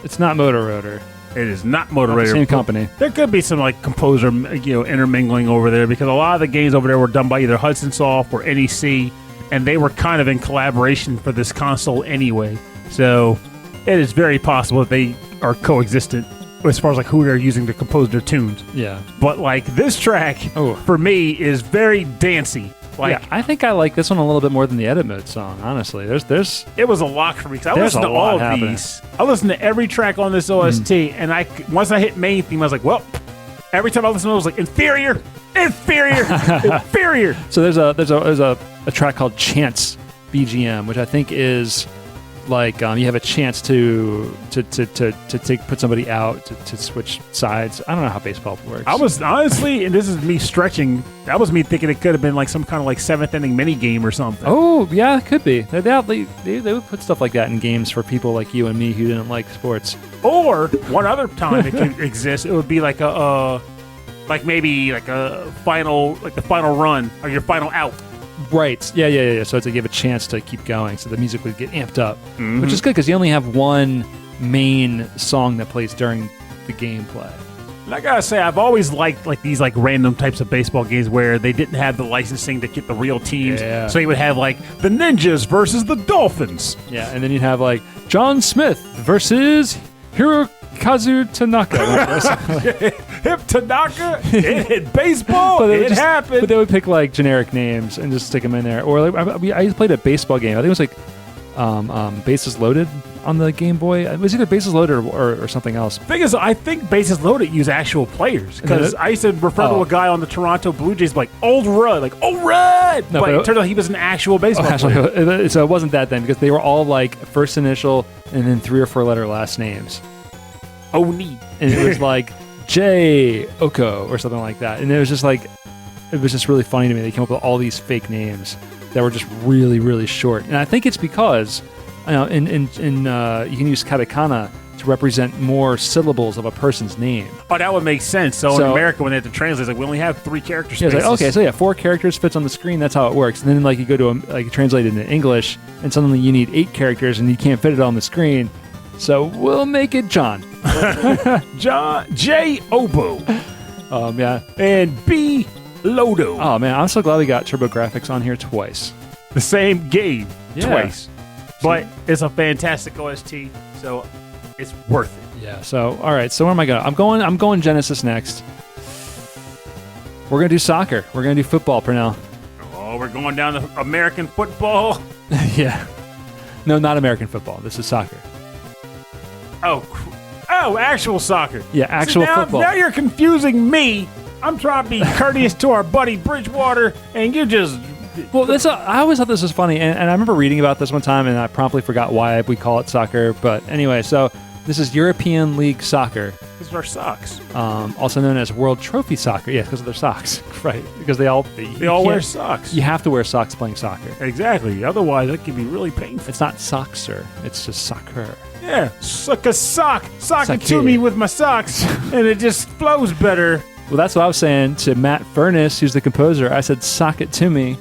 it's not Motor Rotor. It is not Motor Rotor. Same company. There could be some like composer, intermingling over there because a lot of the games over there were done by either Hudson Soft or NEC, and they were kind of in collaboration for this console anyway. So it is very possible that they are coexistent as far as like who they're using to compose their tunes. Yeah. But like this track for me is very dancey. Like, yeah, I think I like this one a little bit more than the edit mode song, honestly. There's it was a lock for me because I listened to all of these. I listened to every track on this OST, and once I hit main theme, I was like, well, every time I listened to it, I was like, inferior. So there's a track called Chance BGM, which I think is like you have a chance to put somebody out to switch sides. I don't know how baseball works. I was honestly, and this is me stretching, that was me thinking it could have been like some kind of like seventh inning mini game or something. Oh yeah, it could be. They would put stuff like that in games for people like you and me who didn't like sports. Or one other time it could exist, it would be like maybe the final run or your final out. Right. Yeah. So it's like you have a chance to keep going, so the music would get amped up, which is good because you only have one main song that plays during the gameplay. And I gotta say, I've always liked like these like random types of baseball games where they didn't have the licensing to get the real teams. Yeah. So you would have like the Ninjas versus the Dolphins. Yeah, and then you'd have like John Smith versus Hirokazu Tanaka. Hip Tanaka in baseball, it happened. But they would pick like generic names and just stick them in there. Or like I played a baseball game. I think it was like Bases Loaded on the Game Boy. It was either Bases Loaded or something else. Thing is, I think Bases Loaded use actual players because I used to refer to a guy on the Toronto Blue Jays like Old Rudd, No, but it turned out he was an actual baseball player. So it wasn't that then because they were all like first initial and then 3 or 4 letter last names. Oni. And it was like J. Oko or something like that. And it was just really funny to me. They came up with all these fake names that were just really, really short. And I think it's because you can use katakana to represent more syllables of a person's name. Oh, that would make sense. So in America, when they have to translate, it's like we only have 3 character spaces. Yeah, it's like, okay, so 4 characters fits on the screen. That's how it works. And then like you go to translate it into English, and suddenly you need 8 characters, and you can't fit it on the screen. So we'll make it John. John J. Obo. Yeah. And B. Lodo. Oh man, I'm so glad we got TurboGrafx on here twice. The same game twice. So, but it's a fantastic OST, so it's worth it. Yeah. So all right. So where am I going? I'm going Genesis next. We're gonna do soccer. We're gonna do football, Pernell. Oh, we're going down to American football. Yeah. No, not American football. This is soccer. Oh, actual soccer. Yeah, actual football. Now you're confusing me. I'm trying to be courteous to our buddy Bridgewater, and you just... Well, I always thought this was funny, and I remember reading about this one time, and I promptly forgot why we call it soccer. But anyway, so this is European League Soccer. Because of our socks. Also known as World Trophy Soccer. Yeah, because of their socks. Right, because they all wear socks. You have to wear socks playing soccer. Exactly. Otherwise, it can be really painful. It's not soccer. It's just soccer. Yeah, suck a sock. Sock it to me with my socks, and it just flows better. Well, that's what I was saying to Matt Furniss, who's the composer. I said, sock it to me.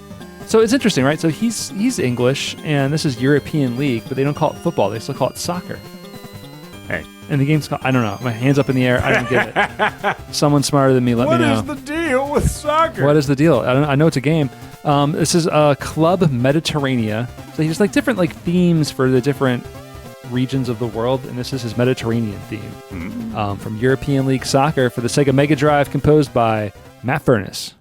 So it's interesting, right? So he's English, and this is European League, but they don't call it football. They still call it soccer. Hey. And the game's called, I don't know. My hand's up in the air. I don't get it. Someone smarter than me, let me know. What is the deal with soccer? What is the deal? I know it's a game. This is Club Mediterrania. So he has like different like themes for the different regions of the world, and this is his Mediterranean theme from European League Soccer for the Sega Mega Drive, composed by Matt Furniss.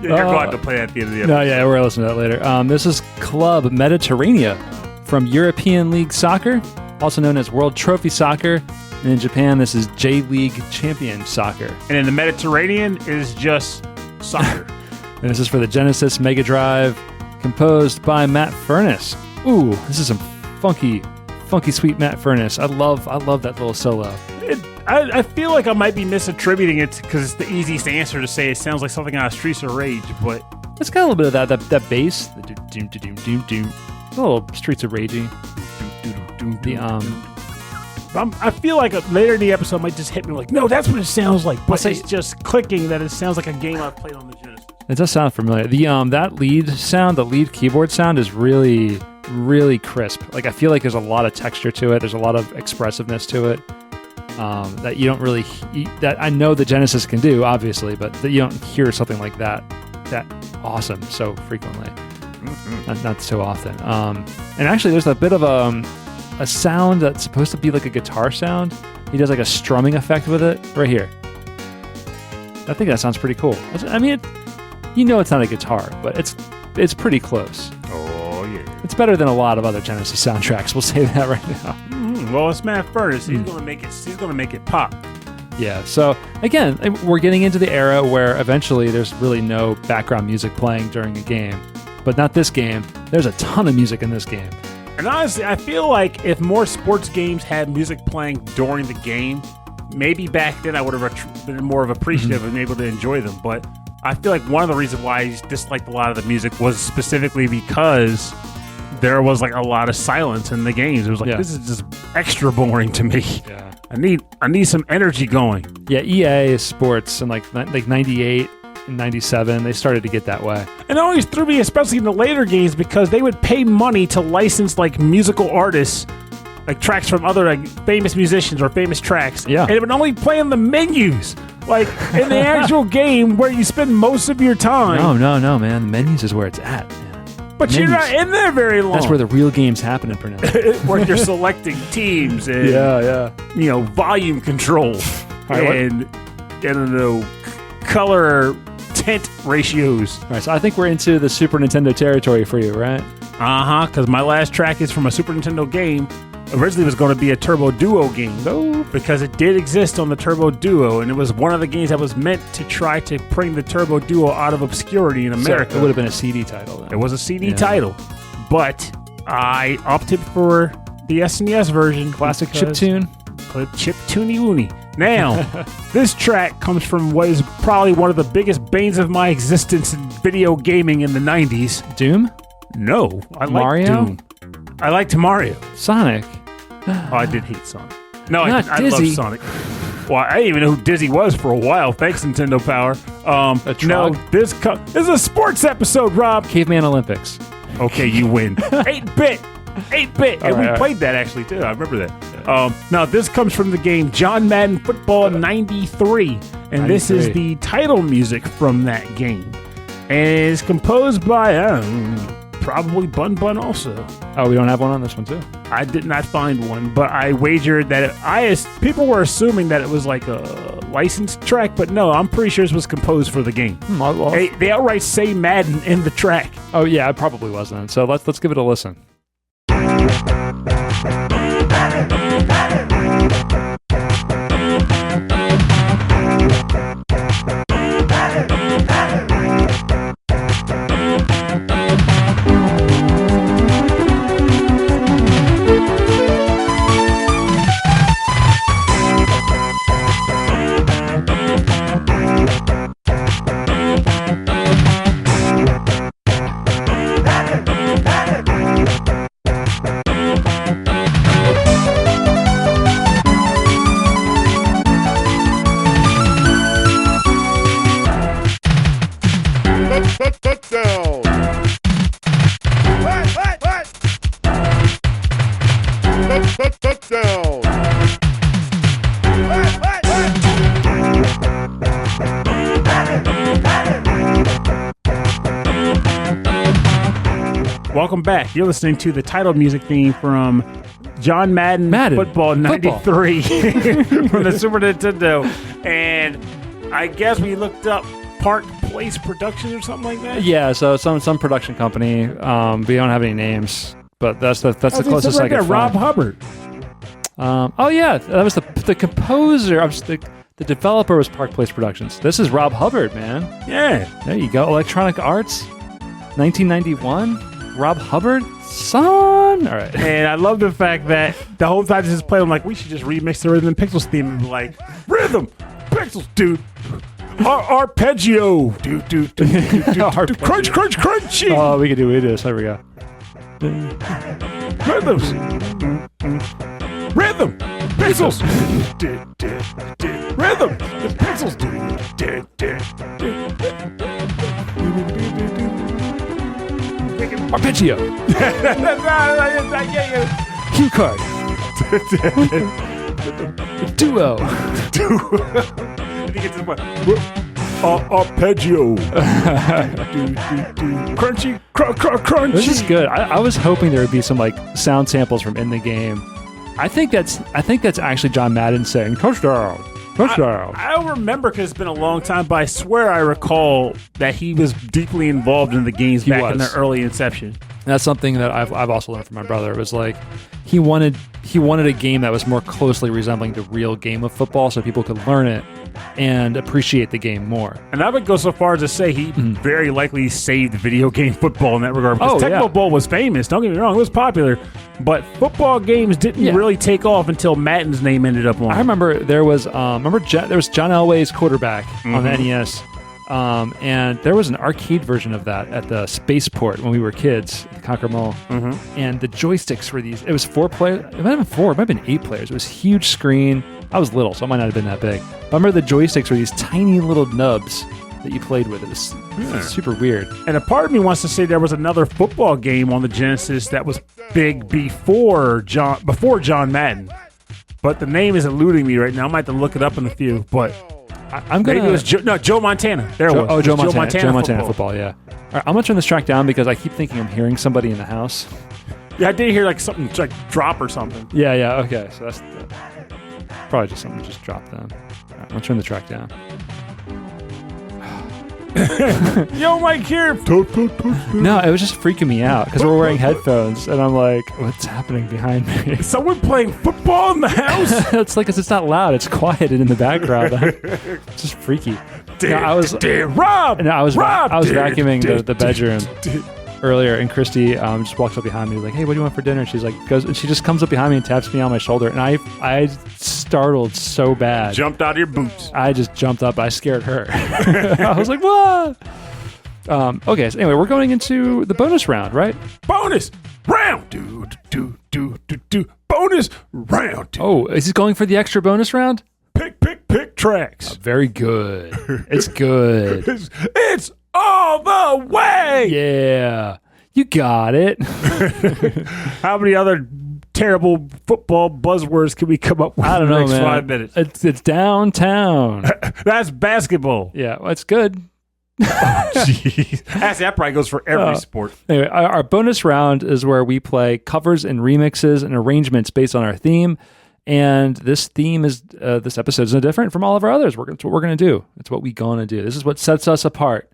You're going to play at the end of the episode. No, yeah, we're listening to that later. This is Club Mediterrania from European League Soccer, also known as World Trophy Soccer. And in Japan, this is J-League Champion Soccer. And in the Mediterranean, it is just soccer. And this is for the Genesis Mega Drive, composed by Matt Furniss. Ooh, this is some funky, sweet Matt Furniss. I love that little solo. I feel like I might be misattributing it because it's the easiest answer to say it sounds like something out of Streets of Rage, but it's got a little bit of that bass, the doom doom doom doom, a little Streets of Ragey. I feel like later in the episode might just hit me like, no, that's what it sounds like, but it's just clicking that it sounds like a game I've played on the Genesis. It does sound familiar. That lead sound, the lead keyboard sound, is really, really crisp. Like I feel like there's a lot of texture to it. There's a lot of expressiveness to it. That you don't really that I know the Genesis can do, obviously, but that you don't hear something like that awesome so frequently, not so often. And actually, there's a bit of a sound that's supposed to be like a guitar sound. He does like a strumming effect with it right here. I think that sounds pretty cool. I mean, it's not a guitar, but it's pretty close. Oh yeah, it's better than a lot of other Genesis soundtracks. We'll say that right now. Well, it's Matt Furniss. He's gonna make it. He's gonna make it pop. Yeah. So again, we're getting into the era where eventually there's really no background music playing during a game, but not this game. There's a ton of music in this game. And honestly, I feel like if more sports games had music playing during the game, maybe back then I would have been more of appreciative and able to enjoy them. But I feel like one of the reasons why I disliked a lot of the music was specifically because there was like a lot of silence in the games. It was like, this is just extra boring to me. Yeah. I need some energy going. Yeah, EA Sports in like 98 and 97, they started to get that way. And it always threw me, especially in the later games, because they would pay money to license like musical artists, like tracks from other like famous musicians or famous tracks. Yeah. And it would only play in the menus. Like in the actual game where you spend most of your time. No, man. The menus is where it's at, man. But menus. You're not in there very long. That's where the real game's happening for now. Where you're selecting teams and volume control and I don't know, color tint ratios. All right, so I think we're into the Super Nintendo territory for you, right? Because my last track is from a Super Nintendo game. Originally it was going to be a Turbo Duo game, because it did exist on the Turbo Duo, and it was one of the games that was meant to try to bring the Turbo Duo out of obscurity in America. So it would have been a CD title then. It was a CD title, but I opted for the SNES version. Classic chiptune. Chiptune Looney. Now, this track comes from what is probably one of the biggest banes of my existence in video gaming in the 90s. Doom? No. I liked Mario? Doom. I liked Mario. Sonic? Oh, I did hate Sonic. No, I Dizzy. love Sonic. Well, I didn't even know who Dizzy was for a while. Thanks, Nintendo Power. No, this is a sports episode, Rob. Caveman Olympics. Okay, you win. 8-bit. 8-bit. And we played that actually, too. I remember that. Now, this comes from the game John Madden Football 93. And this is the title music from that game. And it's composed by, probably Bun Bun also. Oh, we don't have one on this one, too? I did not find one, but I wagered that people were assuming that it was like a licensed track, but no, I'm pretty sure this was composed for the game. They outright say Madden in the track. Oh, yeah, it probably wasn't. So let's give it a listen. Welcome back. You're listening to the title music theme from John Madden Football 93 from the Super Nintendo. And I guess we looked up Park Place Productions or something like that? Yeah, so some production company. We don't have any names, but that's the closest I could find. Rob Hubbard. Oh yeah, that was the composer. The developer was Park Place Productions. This is Rob Hubbard, man. Yeah. There you go. Electronic Arts, 1991. Rob Hubbard, son. All right. And I love the fact that the whole time this is playing, I'm like, we should just remix the Rhythm and Pixels theme and be like, Rhythm, Pixels, dude. Arpeggio, dude. Crunch, crunchy. Oh, we can do this. There we go. Rhythms. Rhythm, Pixels. Rhythm, Pixels. Arpeggio. Cue card. Duo. Arpeggio. Crunchy, crunchy. This is good. I was hoping there would be some like sound samples from in the game. I think that's actually John Madden saying touchdown. I don't remember because it's been a long time, but I swear I recall that he was deeply involved in the games back in their early inception. That's something that I've also learned from my brother. It was like he wanted a game that was more closely resembling the real game of football, so people could learn it and appreciate the game more. And I would go so far as to say he very likely saved video game football in that regard. Because Tecmo Bowl was famous. Don't get me wrong, it was popular, but football games didn't really take off until Madden's name ended up on. I remember there was there was John Elway's quarterback on the NES. And there was an arcade version of that at the Spaceport when we were kids, the Conquer Mall. And the joysticks were these. It was 4 players. It might have been 4. It might have been 8 players. It was a huge screen. I was little, so it might not have been that big. But I remember the joysticks were these tiny little nubs that you played with. It was super weird. And a part of me wants to say there was another football game on the Genesis that was big before John Madden. But the name is eluding me right now. I might have to look it up in a few, but... I'm gonna. Maybe it was Joe Montana. There it was. Oh, Joe Montana football. Yeah. All right, I'm gonna turn this track down because I keep thinking I'm hearing somebody in the house. Yeah, I did hear like something like drop or something. Yeah. Okay, so that's probably just something just dropped then. All right, I'm gonna turn the track down. Yo, Mike here. No, it was just freaking me out because we're wearing headphones, and I'm like, "What's happening behind me?" Is someone playing football in the house? It's like it's not loud; it's quiet and in the background. It's just freaky. I was vacuuming the bedroom earlier, and Christy just walks up behind me, like, "Hey, what do you want for dinner?" She's like, and she just comes up behind me and taps me on my shoulder, and I startled so bad. Jumped out of your boots. I just jumped up. I scared her. I was like, "What?" Okay. So anyway, we're going into the bonus round, right? Bonus round. Bonus round. Oh, is he going for the extra bonus round? Pick tracks. Very good. It's good. It's all the way. Yeah. You got it. How many other terrible football buzzwords can we come up with I don't know, in the next man. 5 minutes? It's downtown. That's basketball. Yeah, well, it's good. Jeez. That probably goes for every sport. Anyway, our bonus round is where we play covers and remixes and arrangements based on our theme. And this theme is, this episode is no different from all of our others. It's what we're going to do. It's what we're going to do. This is what sets us apart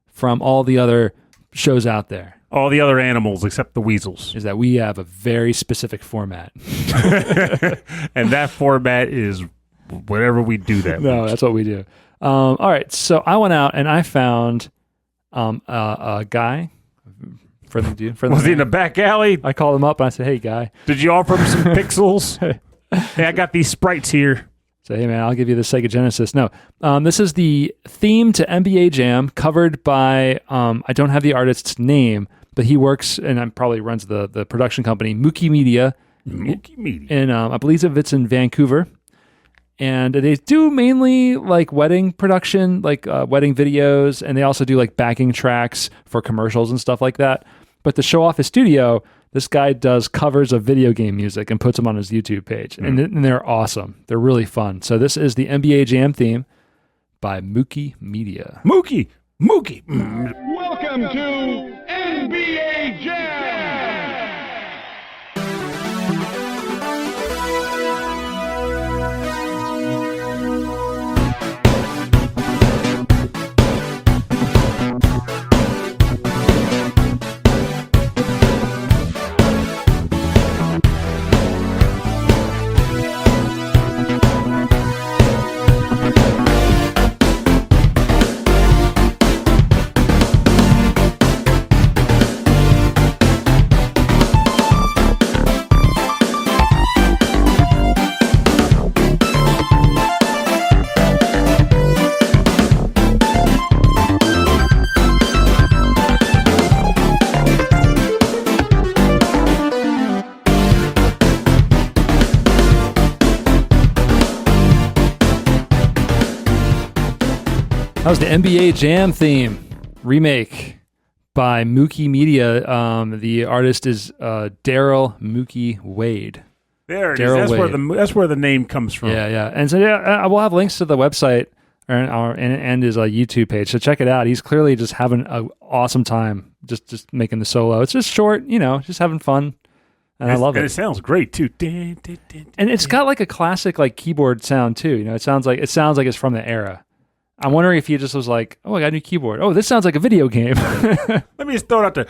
from all the other shows out there. All the other animals except the weasels. Is that we have a very specific format. And that format is whatever we do that No, with. that's what we do. All right, so I went out and I found a guy. Was he in the back alley? I called him up and I said, "Hey, guy." Did you offer him some pixels? Hey, I got these sprites here. So, hey, man, I'll give you the Sega Genesis. No, this is the theme to NBA Jam covered by, I don't have the artist's name, but he works and probably runs the production company, Mookey Media. Mookey Media. And I believe it's in Vancouver. And they do mainly like wedding production, like wedding videos. And they also do like backing tracks for commercials and stuff like that. But to show off his studio, this guy does covers of video game music and puts them on his YouTube page. And they're awesome. They're really fun. So this is the NBA Jam theme by Mookey Media. Mookey. Welcome to NBA Jam! That was the NBA Jam theme remake by Mookey Media. The artist is Darryl Mookey Wade. There it Darryl is. Wade. That's where the name comes from. Yeah. And so I will have links to the website and his YouTube page. So check it out. He's clearly just having an awesome time just making the solo. It's just short, just having fun. And I love it. And it sounds great too. And it's got like a classic like keyboard sound too. You know, it sounds like it's from the era. I'm wondering if he just was like, "Oh, I got a new keyboard. Oh, this sounds like a video game." Let me just throw it out there.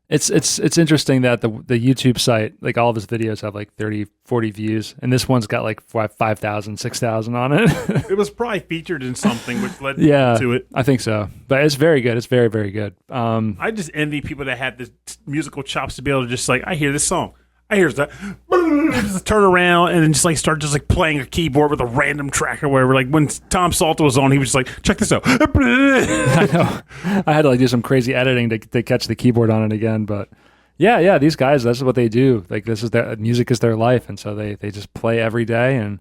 It's interesting that the YouTube site, like all of his videos have like 30, 40 views, and this one's got like 5,000, 6,000 on it. It was probably featured in something which led to it. I think so. But it's very good. It's very, very good. I just envy people that have the musical chops to be able to just like, I hear this song. I hear that. Just turn around and then just like start just like playing a keyboard with a random track or whatever. Like when Tom Salto was on, he was just like, check this out. I know. I had to like do some crazy editing to catch the keyboard on it again. But yeah, these guys, that's what they do. Like this is their music is their life. And so they just play every day and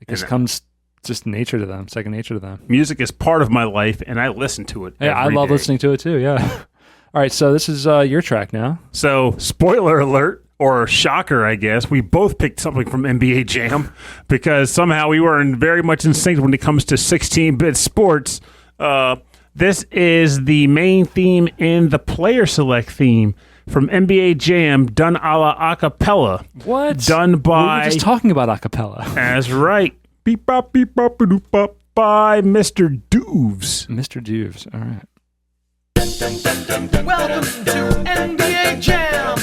it just comes just nature to them, second nature to them. Music is part of my life and I listen to it. Yeah, I love listening to it too. Yeah. All right. So this is your track now. So spoiler alert. Or shocker, I guess. We both picked something from NBA Jam because somehow we were very much in sync when it comes to 16-bit sports. This is the main theme and the player select theme from NBA Jam, done a la acapella. What? Done by... We were just talking about acapella. That's right. Beep bop beep bop doop bop by Mr. Dooves. Mr. Dooves. All right. Welcome to NBA Jam.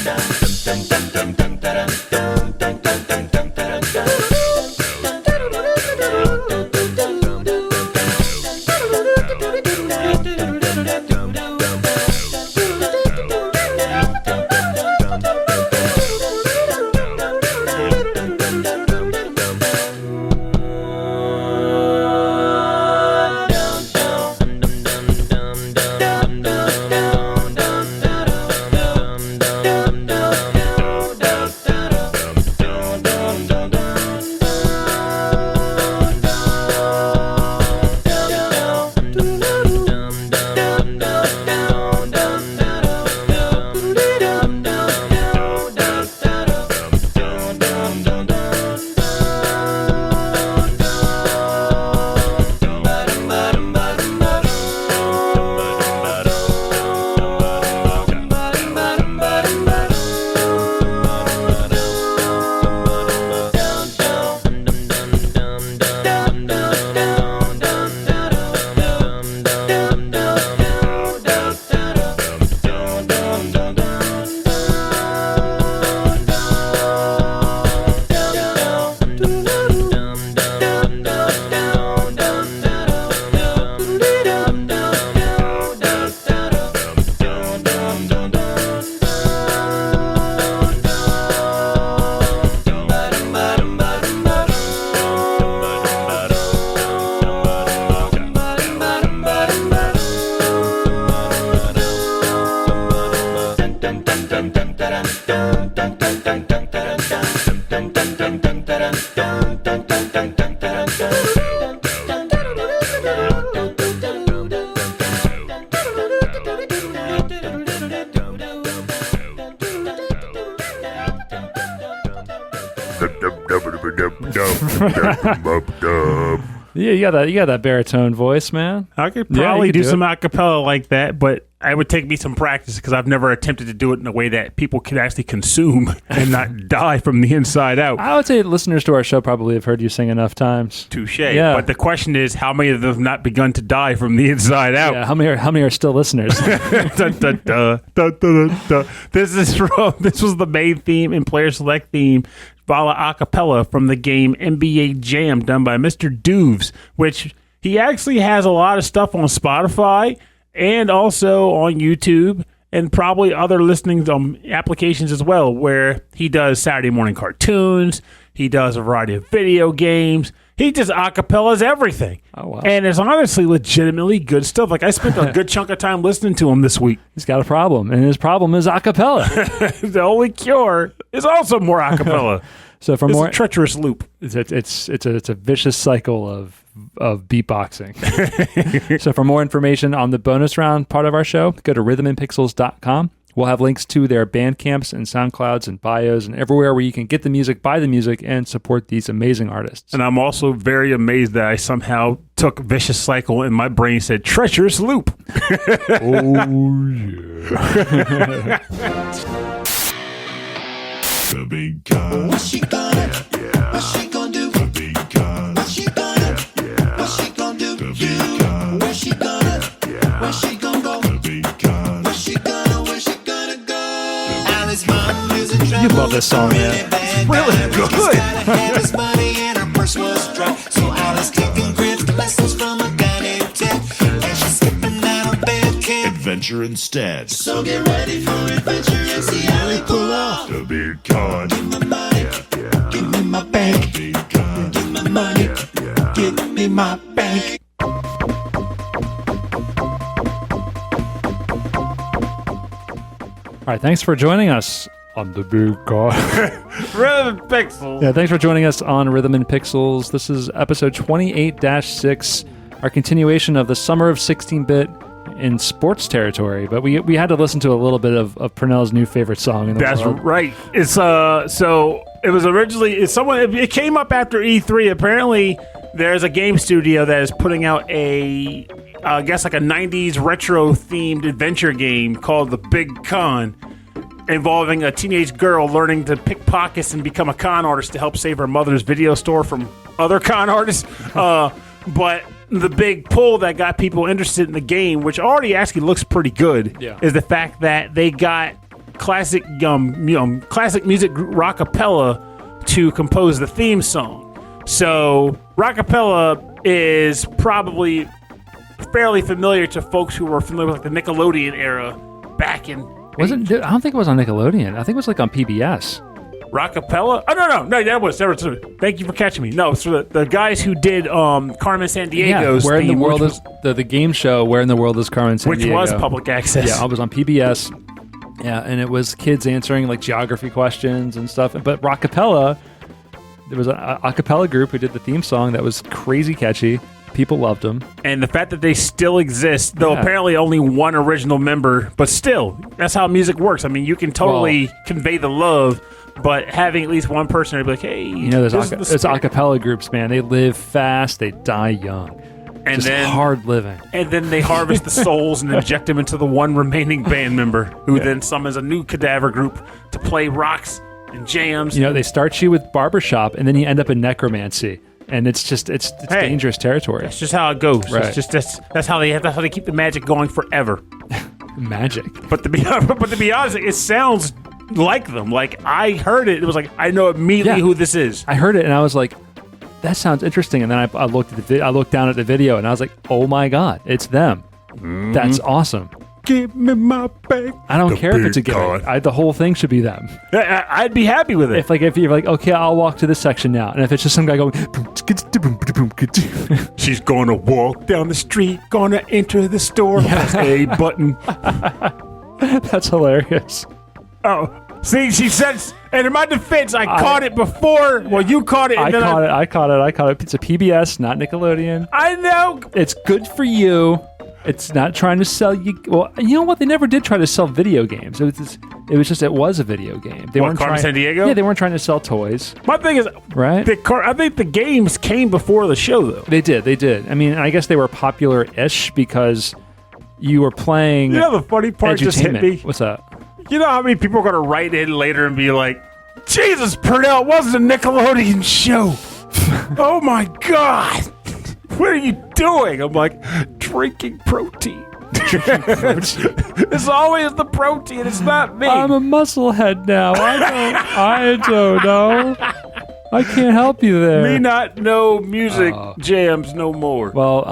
Yeah, you got that baritone voice, man. I could probably do some it. acapella like that, but it would take me some practice because I've never attempted to do it in a way that people could actually consume and not die from the inside out. I would say listeners to our show probably have heard you sing enough times. Touche. Yeah. But the question is, how many of them have not begun to die from the inside out? Yeah, how many are still listeners? Dun, dun, dun, dun, dun, dun. This was the main theme and player select theme, Vala acapella from the game NBA Jam, done by Mr. Dooves, which he actually has a lot of stuff on Spotify and also on YouTube and probably other listening applications as well, where he does Saturday morning cartoons, he does a variety of video games. He just acapellas everything. Oh, wow. And it's honestly legitimately good stuff. Like, I spent a good chunk of time listening to him this week. He's got a problem, and his problem is acapella. The only cure is also more acapella. So for It's more a treacherous loop. it's a vicious cycle of beatboxing. So for more information on the bonus round part of our show, go to rhythmandpixels.com. We'll have links to their Bandcamps and SoundClouds and bios and everywhere where you can get the music, buy the music, and support these amazing artists. And I'm also very amazed that I somehow took Vicious Cycle and my brain said Treacherous Loop. Oh, yeah. The big gun. What's she gonna? Yeah. What's she gonna do? The big gun. What's she gonna? Yeah. What's she gonna do? The big gun. Where's she gonna? Yeah. Where's she gonna go? The big gun. Where's she gonna? Where's she gonna go? Alice mom using You love this song, man. It's really good. Alice's money and her purse was dry, so Alice taking grip lessons from a guy named Ted, and she's skipping out of bed camp. Adventure instead. So get ready for adventure and see how they pull off. The big gun. Give me my money. Yeah. Give me my bank. The big gun. Give me my money. Yeah. Give me my bank. All right, thanks for joining us on the Big Gun. Rhythm and Pixels. Yeah, thanks for joining us on Rhythm and Pixels. This is episode 28-6, our continuation of the summer of 16-bit in sports territory. But we had to listen to a little bit of Purnell's new favorite song in the That's world. right. It's so it was originally it came up after E3. Apparently, there's a game studio that is putting out a I guess like a 90s retro themed adventure game called The Big Con, involving a teenage girl learning to pick pockets and become a con artist to help save her mother's video store from other con artists. But the big pull that got people interested in the game, which already actually looks pretty good, is the fact that they got classic music group Rockapella to compose the theme song. So Rockapella is probably fairly familiar to folks who were familiar with like the Nickelodeon era back in. I don't think it was on Nickelodeon. I think it was like on PBS. Rockapella? Oh, no, that was. Thank you for catching me. No, so the guys who did Carmen Sandiego's Where in the theme, world which is the game show? Where in the world is Carmen Sandiego? which was public access. Yeah, I was on PBS. Yeah, and it was kids answering like geography questions and stuff. But Rockapella, there was an a cappella group who did the theme song that was crazy catchy. People loved them. And the fact that they still exist, though apparently only one original member, but still, that's how music works. I mean, you can totally convey the love, but having at least one person be like, hey, you know, there's a cappella groups, man. They live fast, they die young. And just then hard living. And then they harvest the souls and inject them into the one remaining band member, who then summons a new cadaver group to play rocks and jams. You know, they start you with barbershop, and then you end up in necromancy. And it's dangerous territory. That's just how it goes. Right. It's just that's how they keep the magic going forever. Magic. But to be honest, it sounds like them. Like I heard it, it was like I know immediately who this is. I heard it and I was like, that sounds interesting. And then I looked down at the video and I was like, oh my god, it's them. Mm-hmm. That's awesome. Give me my bank. I don't care if it's a gimmick. The whole thing should be them. I'd be happy with it. If you're like, okay, I'll walk to this section now, and if it's just some guy going, she's gonna walk down the street, gonna enter the store, press a button. That's hilarious. Oh, see, she says, and in my defense, I caught it before. Well, you caught it. And I caught it. It's a PBS, not Nickelodeon. I know. It's good for you. It's not trying to sell you. Well, you know what? They never did try to sell video games. It was a video game. They weren't Carmen Sandiego? Yeah, they weren't trying to sell toys. My thing is, right? I think the games came before the show, though. They did. I mean, I guess they were popular-ish because you were playing. You know, the funny part just hit me. What's that? You know how many people are going to write in later and be like, Jesus, Purnell, it wasn't a Nickelodeon show. Oh, my God. What are you doing? I'm like, drinking protein. It's always the protein. It's not me. I'm a musclehead now. I don't know. I can't help you there. Me not know music jams no more. Well,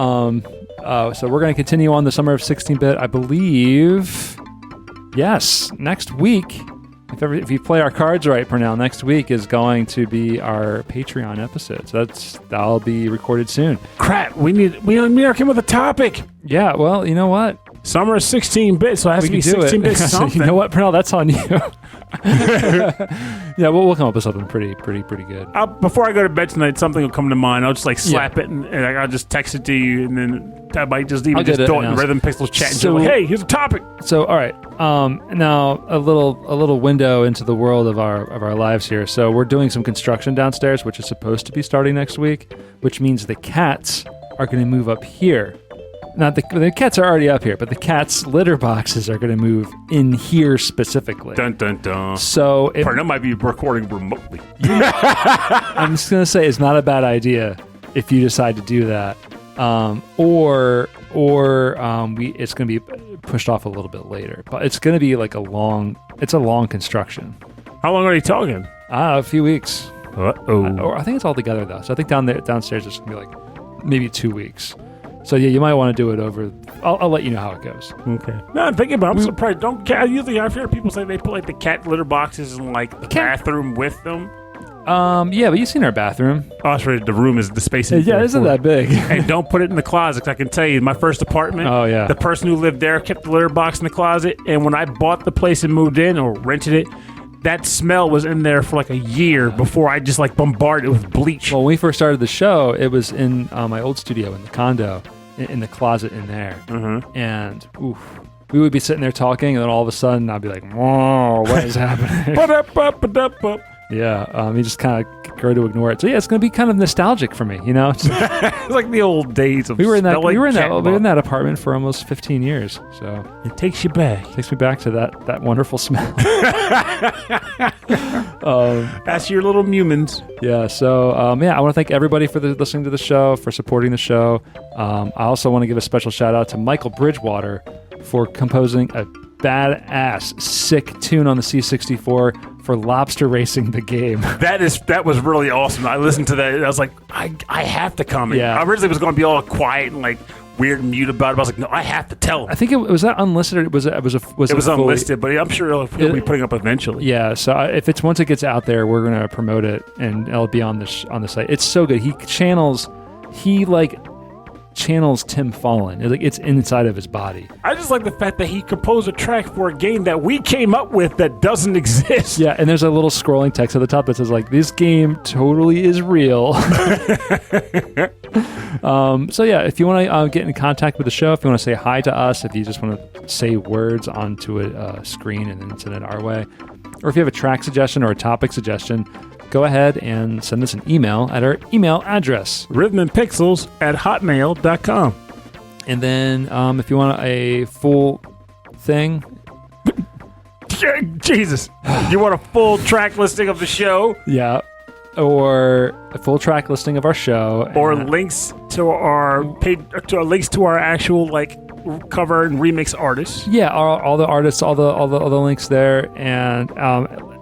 so we're going to continue on the summer of 16-bit, I believe. Yes, next week. If you play our cards right, Purnell, next week is going to be our Patreon episode. So that'll be recorded soon. Crap, we need to come with a topic. Yeah, well, you know what? Summer is 16-bit, so it has We to be can do it. 16-bit So, something. you know what, Pernell? That's on you. Yeah, we'll come up with something pretty good. Before I go to bed tonight, something will come to mind. I'll just like slap it and I'll just text it to you, and then I might just even I'll just get it throw it in announced. Rhythm Pixels chat and So- say, like, hey, here's a topic. So, all right. Now a little window into the world of our lives here. So we're doing some construction downstairs, which is supposed to be starting next week, which means the cats are going to move up here. Now the cats are already up here, but the cats' litter boxes are going to move in here specifically. Dun dun dun. So Pernell might be recording remotely. I'm just going to say it's not a bad idea if you decide to do that, or it's going to be pushed off a little bit later. But it's going to be like a long construction. How long are you talking? A few weeks. Uh-oh. Or I think it's all together though. So I think downstairs it's gonna be like maybe 2 weeks. So yeah, you might want to do it over. I'll let you know how it goes. Okay. No, I'm thinking about. I'm surprised. Usually I've heard people say they put like the cat litter boxes in like the bathroom with them. Yeah, but you've seen our bathroom. Oh, that's right. The room is the space. Yeah, it isn't that big. And don't put it in the closet. 'Cause I can tell you, my first apartment. Oh, yeah. The person who lived there kept the litter box in the closet, and when I bought the place and moved in or rented it, that smell was in there for like a year before I just like bombarded it with bleach. Well, when we first started the show, it was in my old studio in the condo, in the closet in there. Mm-hmm. And oof, we would be sitting there talking, and then all of a sudden I'd be like, "Whoa, what is happening?" Ba-da-ba-ba-da-ba. Yeah, you just kind of grow to ignore it. So yeah, it's going to be kind of nostalgic for me, you know. It's like the old days of we were in that smelling cat apartment for almost 15 years. So It takes you back. takes me back to that wonderful smell. That's your little humans. Yeah. So I want to thank everybody for listening to the show, for supporting the show. I also want to give a special shout out to Michael Bridgewater for composing a badass, sick tune on the C64 for Lobster Racing the game. That was really awesome. I listened to that. And I was like, I have to comment. Yeah. I originally was going to be all quiet and like weird and mute about it. But I was like, no, I have to tell him. I think it was that unlisted. It was It was unlisted, but I'm sure he'll be putting up eventually. Yeah, so if it's once it gets out there, we're gonna promote it and it'll be on the site. It's so good. He channels Tim Fallon. It's inside of his body. I just like the fact that he composed a track for a game that we came up with that doesn't exist. Yeah, and there's a little scrolling text at the top that says like, "This game totally is real." So yeah, if you want to get in contact with the show, if you want to say hi to us, if you just want to say words onto a screen and then send it our way, or if you have a track suggestion or a topic suggestion, go ahead and send us an email at our email address. rhythmandpixels@hotmail.com. And then if you want a full thing, Jesus. You want a full track listing of the show? yeah, or a full track listing of our show, Or and- links to our links to our actual like cover and remix artists. yeah, all the artists, all the links there, and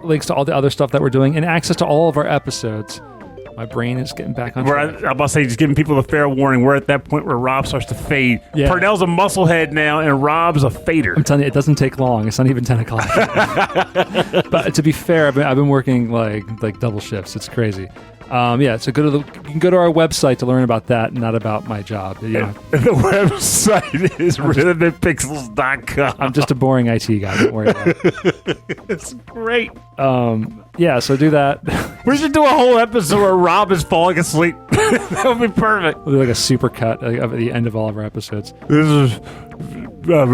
links to all the other stuff that we're doing, and access to all of our episodes. My brain is getting back on track. I'm about to say, just giving people a fair warning. We're at that point where Rob starts to fade. Yeah. Purnell's a musclehead now, and Rob's a fader. I'm telling you, it doesn't take long. It's not even 10 o'clock. But to be fair, I've been working like double shifts. It's crazy. Yeah, so you can go to our website to learn about that, not about my job. You know, The website is rhythmandpixels.com. I'm just a boring IT guy. Don't worry about it. It's great. Yeah, so do that. We should do a whole episode where Rob is falling asleep. That would be perfect. We'll do like a super cut at the end of all of our episodes. This is I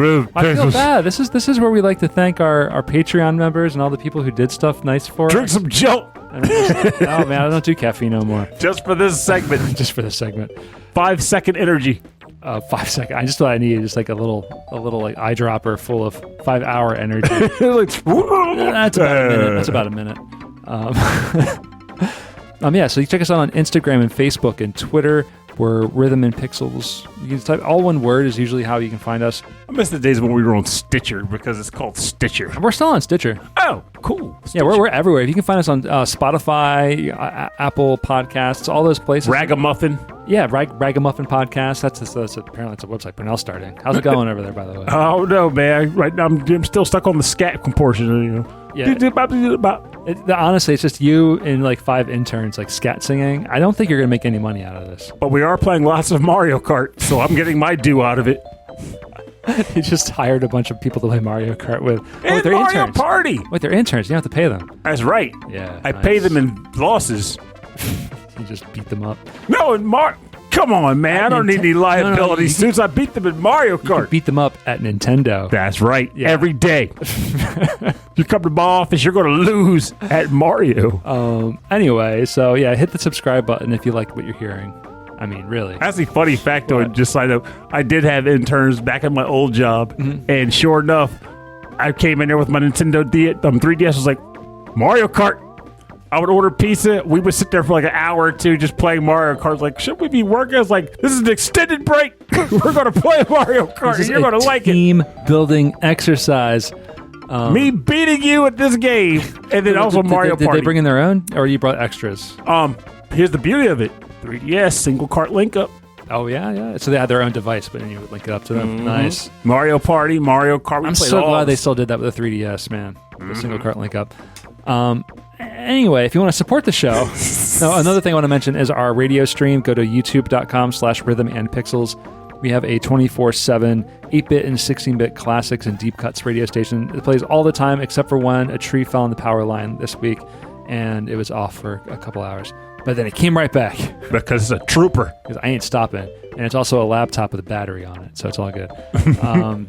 feel bad. This is where we like to thank our Patreon members and all the people who did stuff nice for Drink us. some jolt Oh man, I don't do caffeine no more. just for this segment. Just for this segment. 5-second energy. 5 seconds. I just thought I needed just like a little like eyedropper full of 5-hour energy. That's about a minute. Yeah, so you check us out on Instagram and Facebook and Twitter. We're Rhythm and Pixels. You can type all one word is usually how you can find us. I miss the days when we were on Stitcher because it's called Stitcher. We're still on Stitcher. Oh, cool. Yeah, we're everywhere. You can find us on Spotify, Apple Podcasts, all those places. Ragamuffin. Yeah, Ragamuffin Podcast. Apparently it's a website. Purnell's starting. How's it going over there, by the way? Oh no, man! Right now I'm still stuck on the scat portion. You know. Yeah. Honestly, it's just you and like 5 interns like scat singing. I don't think you're gonna make any money out of this. But we are playing lots of Mario Kart, so I'm getting my due out of it. He just hired a bunch of people to play Mario Kart with. And they're Mario interns. Party. Wait, they're interns. You don't have to pay them. That's right. Yeah, I nice. pay them in losses. You just beat them up. No, in come on, man. I don't need any liability you suits. I beat them in Mario You Kart. beat them up at Nintendo. That's right. Yeah. Every day. You come to my office, you're going to lose at Mario. Anyway, so yeah, hit the subscribe button if you like what you're hearing. I mean, really. That's a funny fact, though. Just so I know, I did have interns back at my old job, and sure enough, I came in there with my Nintendo 3DS. Was like, Mario Kart. I would order pizza. We would sit there for like an hour or two just playing Mario Kart. I was like, should we be working? I was like, this is an extended break. We're going to play Mario Kart. This is You're going to like it. Team building exercise. Me beating you at this game, and then also Mario Did Party. they bring in their own, or you brought extras? Here's the beauty of it: 3DS single cart link up. Oh yeah. So they had their own device, but then you would link it up to them. Nice. Mario Party, Mario Kart. We I'm played so all glad they this. still did that with the 3DS, man. The single cart link up. Anyway, if you want to support the show, now, another thing I want to mention is our radio stream. Go to youtube.com/rhythmandpixels. We have a 24/7 8-bit and 16-bit classics and deep cuts radio station. It plays all the time except for when a tree fell on the power line this week, and it was off for a couple hours. But then it came right back because it's a trooper. because I ain't stopping. And it's also a laptop with a battery on it, so it's all good.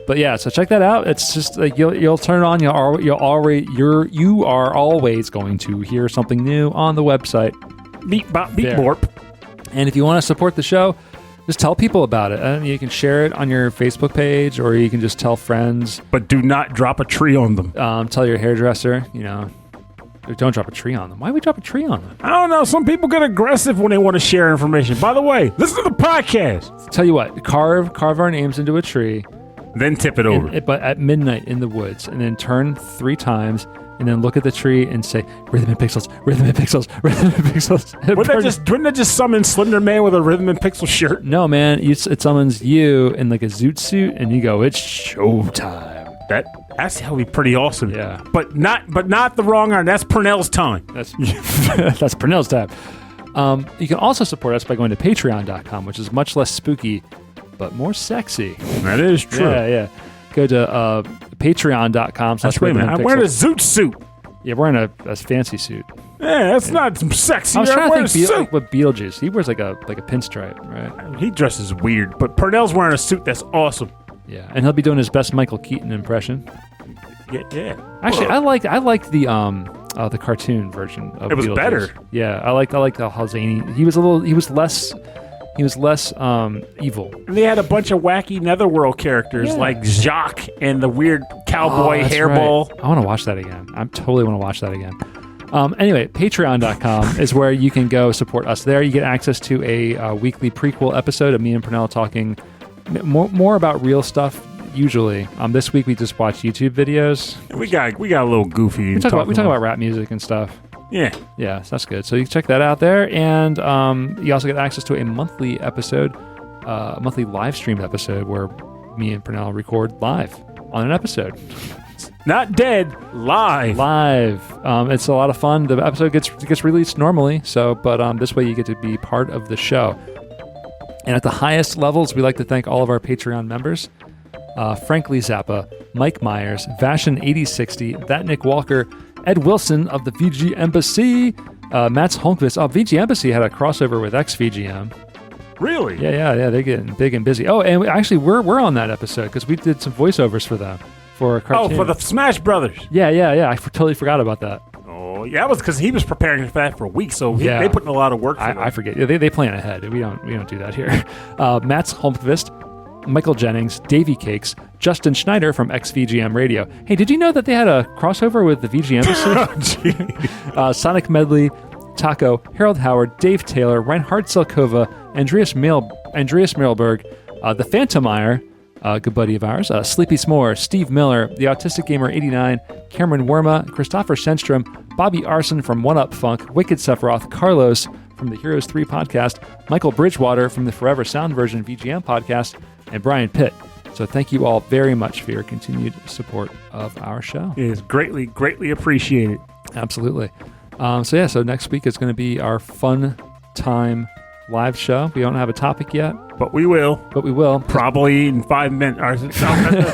But yeah, so check that out. It's just like you'll turn it on. You are always going to hear something new on the website. Beep bop beep There. borp. And if you want to support the show, just tell people about it. And you can share it on your Facebook page, or you can just tell friends. But do not drop a tree on them. Tell your hairdresser. Don't drop a tree on them. Why would we drop a tree on them? I don't know. Some people get aggressive when they want to share information. By the way, listen to the podcast. Tell you what, carve our names into a tree. Then tip it over. But at midnight in the woods, and then turn 3 times, and then look at the tree and say, "Rhythm and pixels, rhythm and pixels, rhythm and pixels." Wouldn't that just summon Slender Man with a Rhythm and Pixel shirt? No, man, it summons you in like a zoot suit, and you go, "It's showtime." That's how be pretty awesome. Yeah. But not the wrong iron. That's Purnell's time. That's that's Purnell's tab. You can also support us by going to patreon.com, which is much less spooky, but more sexy. That is true. Yeah. Go to patreon.com. Wait a minute. I'm wearing a zoot suit. Yeah, we're in a fancy suit. Yeah, that's not sexy. I was I'm trying wearing to a think suit. what Beetlejuice. He wears like a pinstripe, right? He dresses weird, but Purnell's wearing a suit that's awesome. Yeah, and he'll be doing his best Michael Keaton impression. Yeah. Actually, I liked the cartoon version of It was Beetlejuice. better. Yeah, I liked how zany he was. He was less evil. And they had a bunch of wacky Netherworld characters like Jacques and the weird cowboy that's hairball. right. I want to watch that again. I totally want to watch that again. Anyway, patreon.com is where you can go support us there. You get access to a weekly prequel episode of me and Purnell talking more about real stuff. Usually, this week we just watched YouTube videos. We got a little goofy. We talk about rap music and stuff. Yeah. Yeah, so that's good. So you can check that out there, and you also get access to a monthly episode, monthly live streamed episode where me and Purnell record live on an episode. Not dead, live. It's a lot of fun. The episode gets released normally, but this way you get to be part of the show. And at the highest levels, we like to thank all of our Patreon members. Frankly Zappa, Mike Myers, Vashin8060, That Nick Walker, Ed Wilson of the VG Embassy, Mats Holmqvist. Oh, VG Embassy had a crossover with XVGM. Really? Yeah, they're getting big and busy. Oh, and we're on that episode because we did some voiceovers for them for a cartoon. Oh, for the Smash Brothers. Yeah. I totally forgot about that. Oh, yeah, that was because he was preparing for that for a week, so they put in a lot of work for that. I forget. Yeah, they plan ahead. We don't do that here. Mats Holmqvist, Michael Jennings, Davey Cakes, Justin Schneider from XVGM Radio. Hey, did you know that they had a crossover with the VG Embassy? Sonic Medley, Taco, Harold Howard, Dave Taylor, Reinhard Selkova, Andreas Mirelberg, the Phantomire, good buddy of ours, Sleepy S'more, Steve Miller, the Autistic Gamer 89, Cameron Werma, Christopher Senstrom, Bobby Arson from One Up Funk, Wicked Sephiroth, Carlos from the Heroes 3 podcast, Michael Bridgewater from the Forever Sound Version VGM podcast, and Brian Pitt. So thank you all very much for your continued support of our show. It is greatly, greatly appreciated. Absolutely. So next week is going to be our fun time live show. We don't have a topic yet, But we will. Probably in 5 minutes.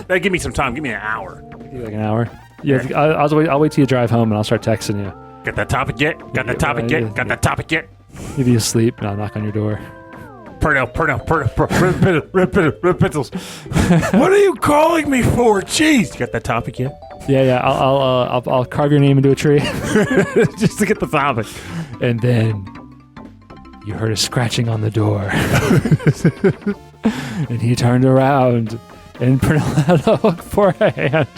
Give me some time. Give me an hour. Like an hour. Yeah, I'll wait till you drive home and I'll start texting you. Got that topic yet? Got that topic yet? Got that topic yet? If you asleep, and I'll knock on your door. Pernell, red pencils. What are you calling me for? Jeez. You got that topic yet? Yeah. I'll carve your name into a tree. Just to get the topic. And then you heard a scratching on the door. And he turned around and Pernell had a hook for a hand.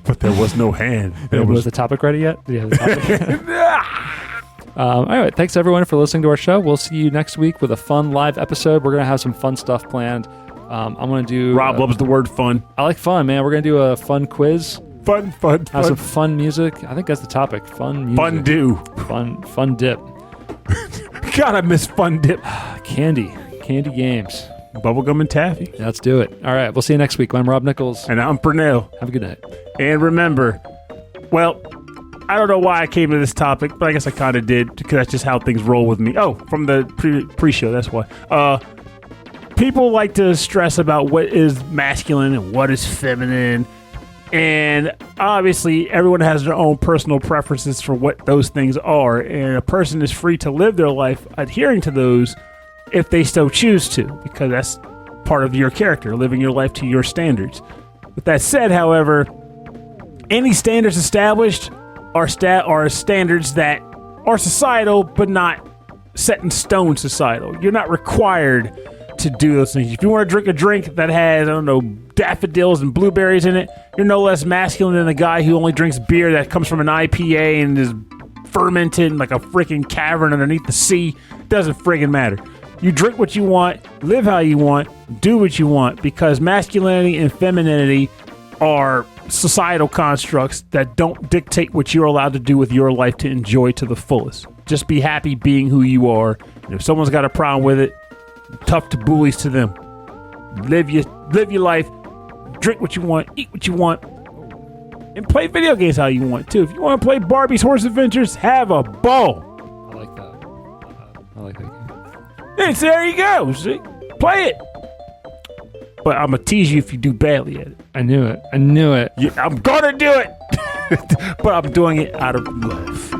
But there was no hand. Was the topic ready yet? Yeah, the topic. All right, thanks everyone for listening to our show. We'll see you next week with a fun live episode. We're going to have some fun stuff planned. I'm going to do... Rob loves the word fun. I like fun, man. We're going to do a fun quiz. Fun. Have some fun music. I think that's the topic. Fun music. Fun do. Fun dip. God, I miss fun dip. Candy games. Bubblegum and taffy. Yeah, let's do it. All right, we'll see you next week. I'm Rob Nichols. And I'm Pernell. Have a good night. And remember, well, I don't know why I came to this topic, but I guess I kind of did because that's just how things roll with me. Oh, from the pre-show, that's why. People like to stress about what is masculine and what is feminine. And obviously, everyone has their own personal preferences for what those things are. And a person is free to live their life adhering to those if they so choose to, because that's part of your character, living your life to your standards. With that said, however, any standards established are standards that are societal, but not set in stone societal. You're not required to do those things. If you want to drink a drink that has, I don't know, daffodils and blueberries in it, you're no less masculine than the guy who only drinks beer that comes from an IPA and is fermented in like a freaking cavern underneath the sea. Doesn't friggin' matter. You drink what you want, live how you want, do what you want, because masculinity and femininity are societal constructs that don't dictate what you're allowed to do with your life to enjoy to the fullest. Just be happy being who you are. And if someone's got a problem with it, tough to bullies to them. Live your life, drink what you want, eat what you want, and play video games how you want too. If you want to play Barbie's Horse Adventures, have a ball. I like that. I like that game. Hey, so there you go. See? Play it. But I'm going to tease you if you do badly at it. I knew it. Yeah, I'm going to do it. But I'm doing it out of love.